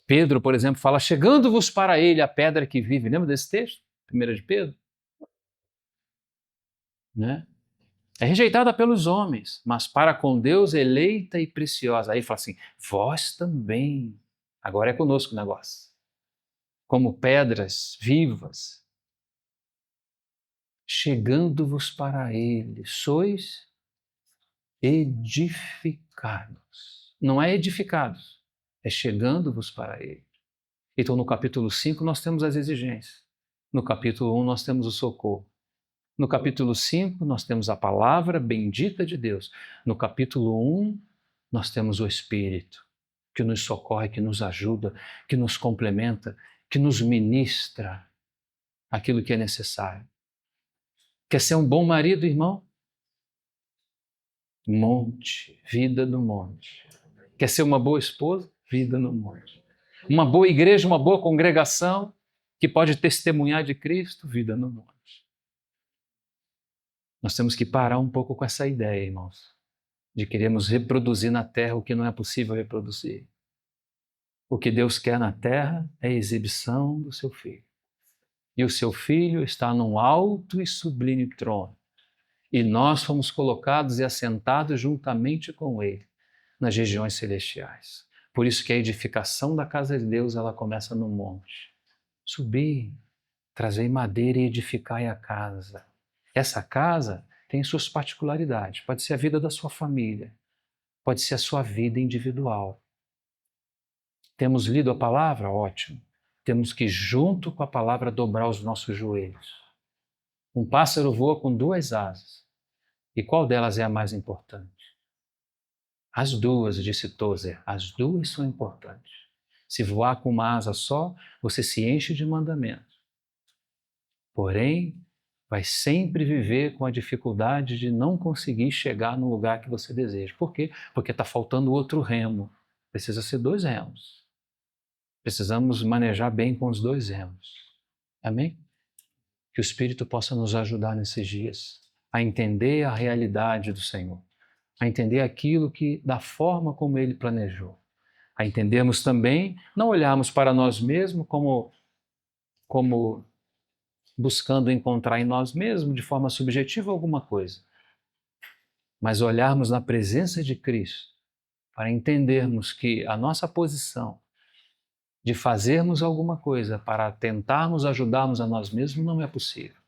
Pedro, por exemplo, fala, chegando-vos para Ele a pedra que vive. Lembra desse texto? 1 de Pedro? Né? É rejeitada pelos homens, mas para com Deus eleita e preciosa. Aí fala assim, vós também. Agora é conosco o negócio. Como pedras vivas, chegando-vos para Ele, sois edificados. Não é edificados, é chegando-vos para Ele. Então, no capítulo 5, nós temos as exigências. No capítulo 1, nós temos o socorro. No capítulo 5, nós temos a palavra bendita de Deus. No capítulo 1, nós temos o Espírito, que nos socorre, que nos ajuda, que nos complementa, que nos ministra aquilo que é necessário. Quer ser um bom marido, irmão? Monte, vida no monte. Quer ser uma boa esposa? Vida no monte. Uma boa igreja, uma boa congregação que pode testemunhar de Cristo? Vida no monte. Nós temos que parar um pouco com essa ideia, irmãos, de queremos reproduzir na terra o que não é possível reproduzir. O que Deus quer na terra é a exibição do seu Filho. E o seu Filho está num alto e sublime trono. E nós fomos colocados e assentados juntamente com Ele nas regiões celestiais. Por isso que a edificação da casa de Deus, ela começa no monte. Subir, trazer madeira e edificai a casa. Essa casa tem suas particularidades. Pode ser a vida da sua família, pode ser a sua vida individual. Temos lido a palavra? Ótimo. Temos que, junto com a palavra, dobrar os nossos joelhos. Um pássaro voa com 2 asas. E qual delas é a mais importante? As duas, disse Tozer, as duas são importantes. Se voar com uma asa só, você se enche de mandamentos. Porém, vai sempre viver com a dificuldade de não conseguir chegar no lugar que você deseja. Por quê? Porque está faltando outro remo. Precisa ser 2 remos. Precisamos manejar bem com os 2 remos. Amém? Que o Espírito possa nos ajudar nesses dias a entender a realidade do Senhor, a entender aquilo que, da forma como Ele planejou, a entendermos também, não olharmos para nós mesmos como buscando encontrar em nós mesmos, de forma subjetiva, alguma coisa, mas olharmos na presença de Cristo para entendermos que a nossa posição de fazermos alguma coisa para tentarmos ajudarmos a nós mesmos não é possível.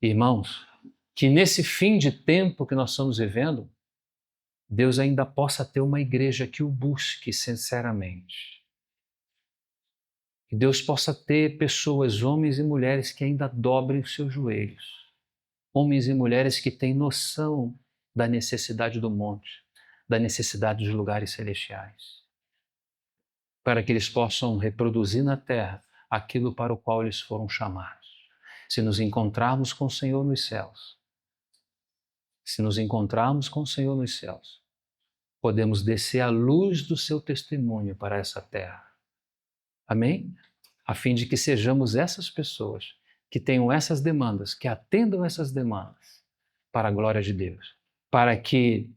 Irmãos, que nesse fim de tempo que nós estamos vivendo, Deus ainda possa ter uma igreja que o busque sinceramente. Que Deus possa ter pessoas, homens e mulheres, que ainda dobrem os seus joelhos. Homens e mulheres que têm noção da necessidade do monte, da necessidade dos lugares celestiais. Para que eles possam reproduzir na terra aquilo para o qual eles foram chamados. Se nos encontrarmos com o Senhor nos céus, podemos descer a luz do seu testemunho para essa terra. Amém? A fim de que sejamos essas pessoas que tenham essas demandas, que atendam essas demandas para a glória de Deus, para que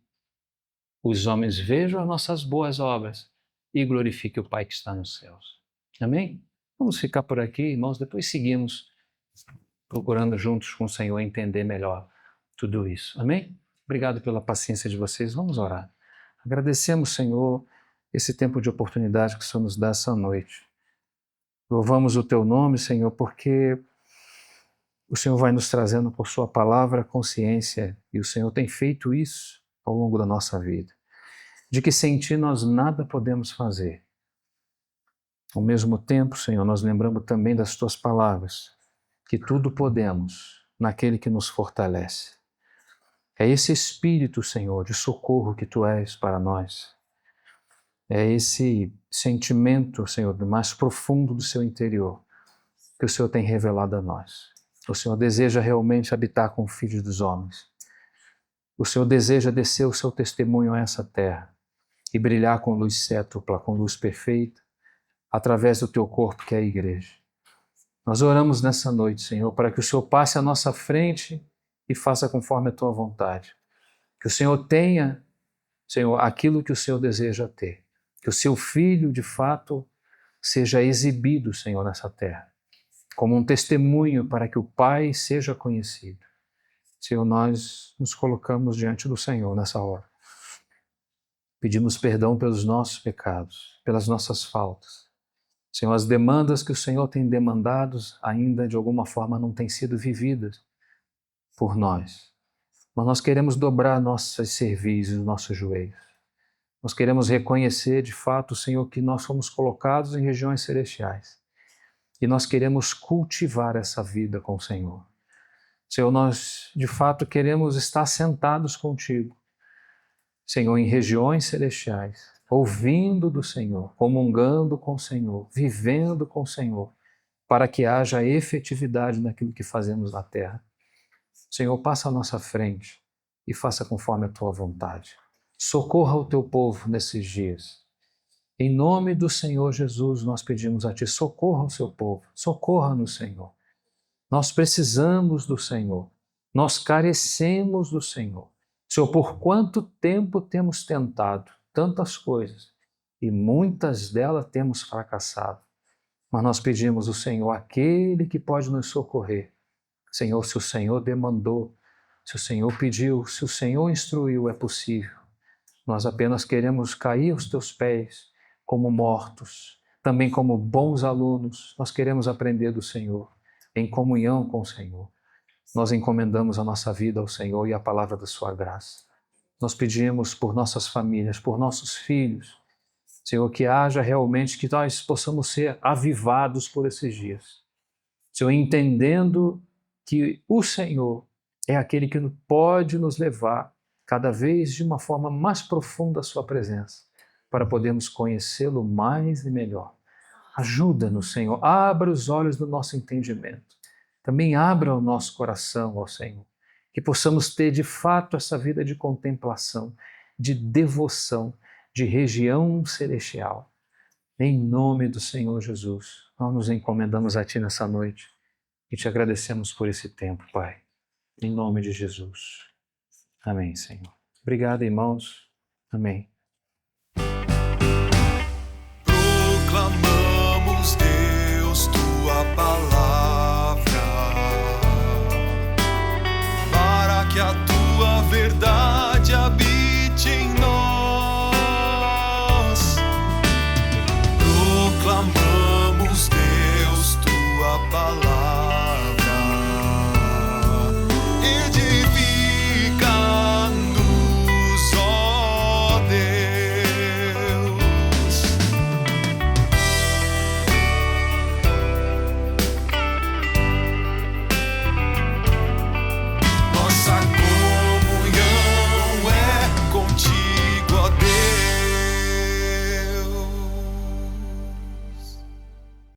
os homens vejam as nossas boas obras e glorifiquem o Pai que está nos céus. Amém? Vamos ficar por aqui, irmãos, depois seguimos procurando juntos com o Senhor entender melhor tudo isso. Amém? Obrigado pela paciência de vocês. Vamos orar. Agradecemos, Senhor, esse tempo de oportunidade que o Senhor nos dá essa noite. Louvamos o Teu nome, Senhor, porque o Senhor vai nos trazendo por Sua palavra consciência, e o Senhor tem feito isso ao longo da nossa vida, de que sem Ti nós nada podemos fazer. Ao mesmo tempo, Senhor, nós lembramos também das Tuas palavras, que tudo podemos naquele que nos fortalece. É esse Espírito, Senhor, de socorro que Tu és para nós. É esse sentimento, Senhor, do mais profundo do Seu interior, que o Senhor tem revelado a nós. O Senhor deseja realmente habitar com o Filho dos homens. O Senhor deseja descer o Seu testemunho a essa terra e brilhar com luz cétupla, com luz perfeita, através do Teu corpo, que é a igreja. Nós oramos nessa noite, Senhor, para que o Senhor passe à nossa frente e faça conforme a Tua vontade. Que o Senhor tenha, Senhor, aquilo que o Senhor deseja ter. Que o Seu Filho, de fato, seja exibido, Senhor, nessa terra, como um testemunho para que o Pai seja conhecido. Senhor, nós nos colocamos diante do Senhor nessa hora. Pedimos perdão pelos nossos pecados, pelas nossas faltas. Senhor, as demandas que o Senhor tem demandado ainda de alguma forma não têm sido vividas por nós. Mas nós queremos dobrar nossos serviços, nossos joelhos. Nós queremos reconhecer de fato, Senhor, que nós fomos colocados em regiões celestiais e nós queremos cultivar essa vida com o Senhor. Senhor, nós de fato queremos estar sentados contigo, Senhor, em regiões celestiais, ouvindo do Senhor, comungando com o Senhor, vivendo com o Senhor, para que haja efetividade naquilo que fazemos na terra. Senhor, passa à nossa frente e faça conforme a tua vontade. Socorra o teu povo nesses dias. Em nome do Senhor Jesus, nós pedimos a ti, socorra o seu povo, socorra-nos, Senhor. Nós precisamos do Senhor, nós carecemos do Senhor. Senhor, por quanto tempo temos tentado tantas coisas e muitas delas temos fracassado, mas nós pedimos ao Senhor, aquele que pode nos socorrer. Senhor, se o Senhor demandou, se o Senhor pediu, se o Senhor instruiu, é possível. Nós apenas queremos cair aos teus pés como mortos, também como bons alunos. Nós queremos aprender do Senhor, em comunhão com o Senhor. Nós encomendamos a nossa vida ao Senhor e a palavra da sua graça. Nós pedimos por nossas famílias, por nossos filhos, Senhor, que haja realmente, que nós possamos ser avivados por esses dias. Senhor, entendendo que o Senhor é aquele que pode nos levar cada vez de uma forma mais profunda à sua presença, para podermos conhecê-lo mais e melhor. Ajuda-nos, Senhor, abra os olhos do nosso entendimento. Também abra o nosso coração ao Senhor, que possamos ter de fato essa vida de contemplação, de devoção, de região celestial. Em nome do Senhor Jesus, nós nos encomendamos a Ti nessa noite e Te agradecemos por esse tempo, Pai. Em nome de Jesus. Amém, Senhor. Obrigado, irmãos. Amém.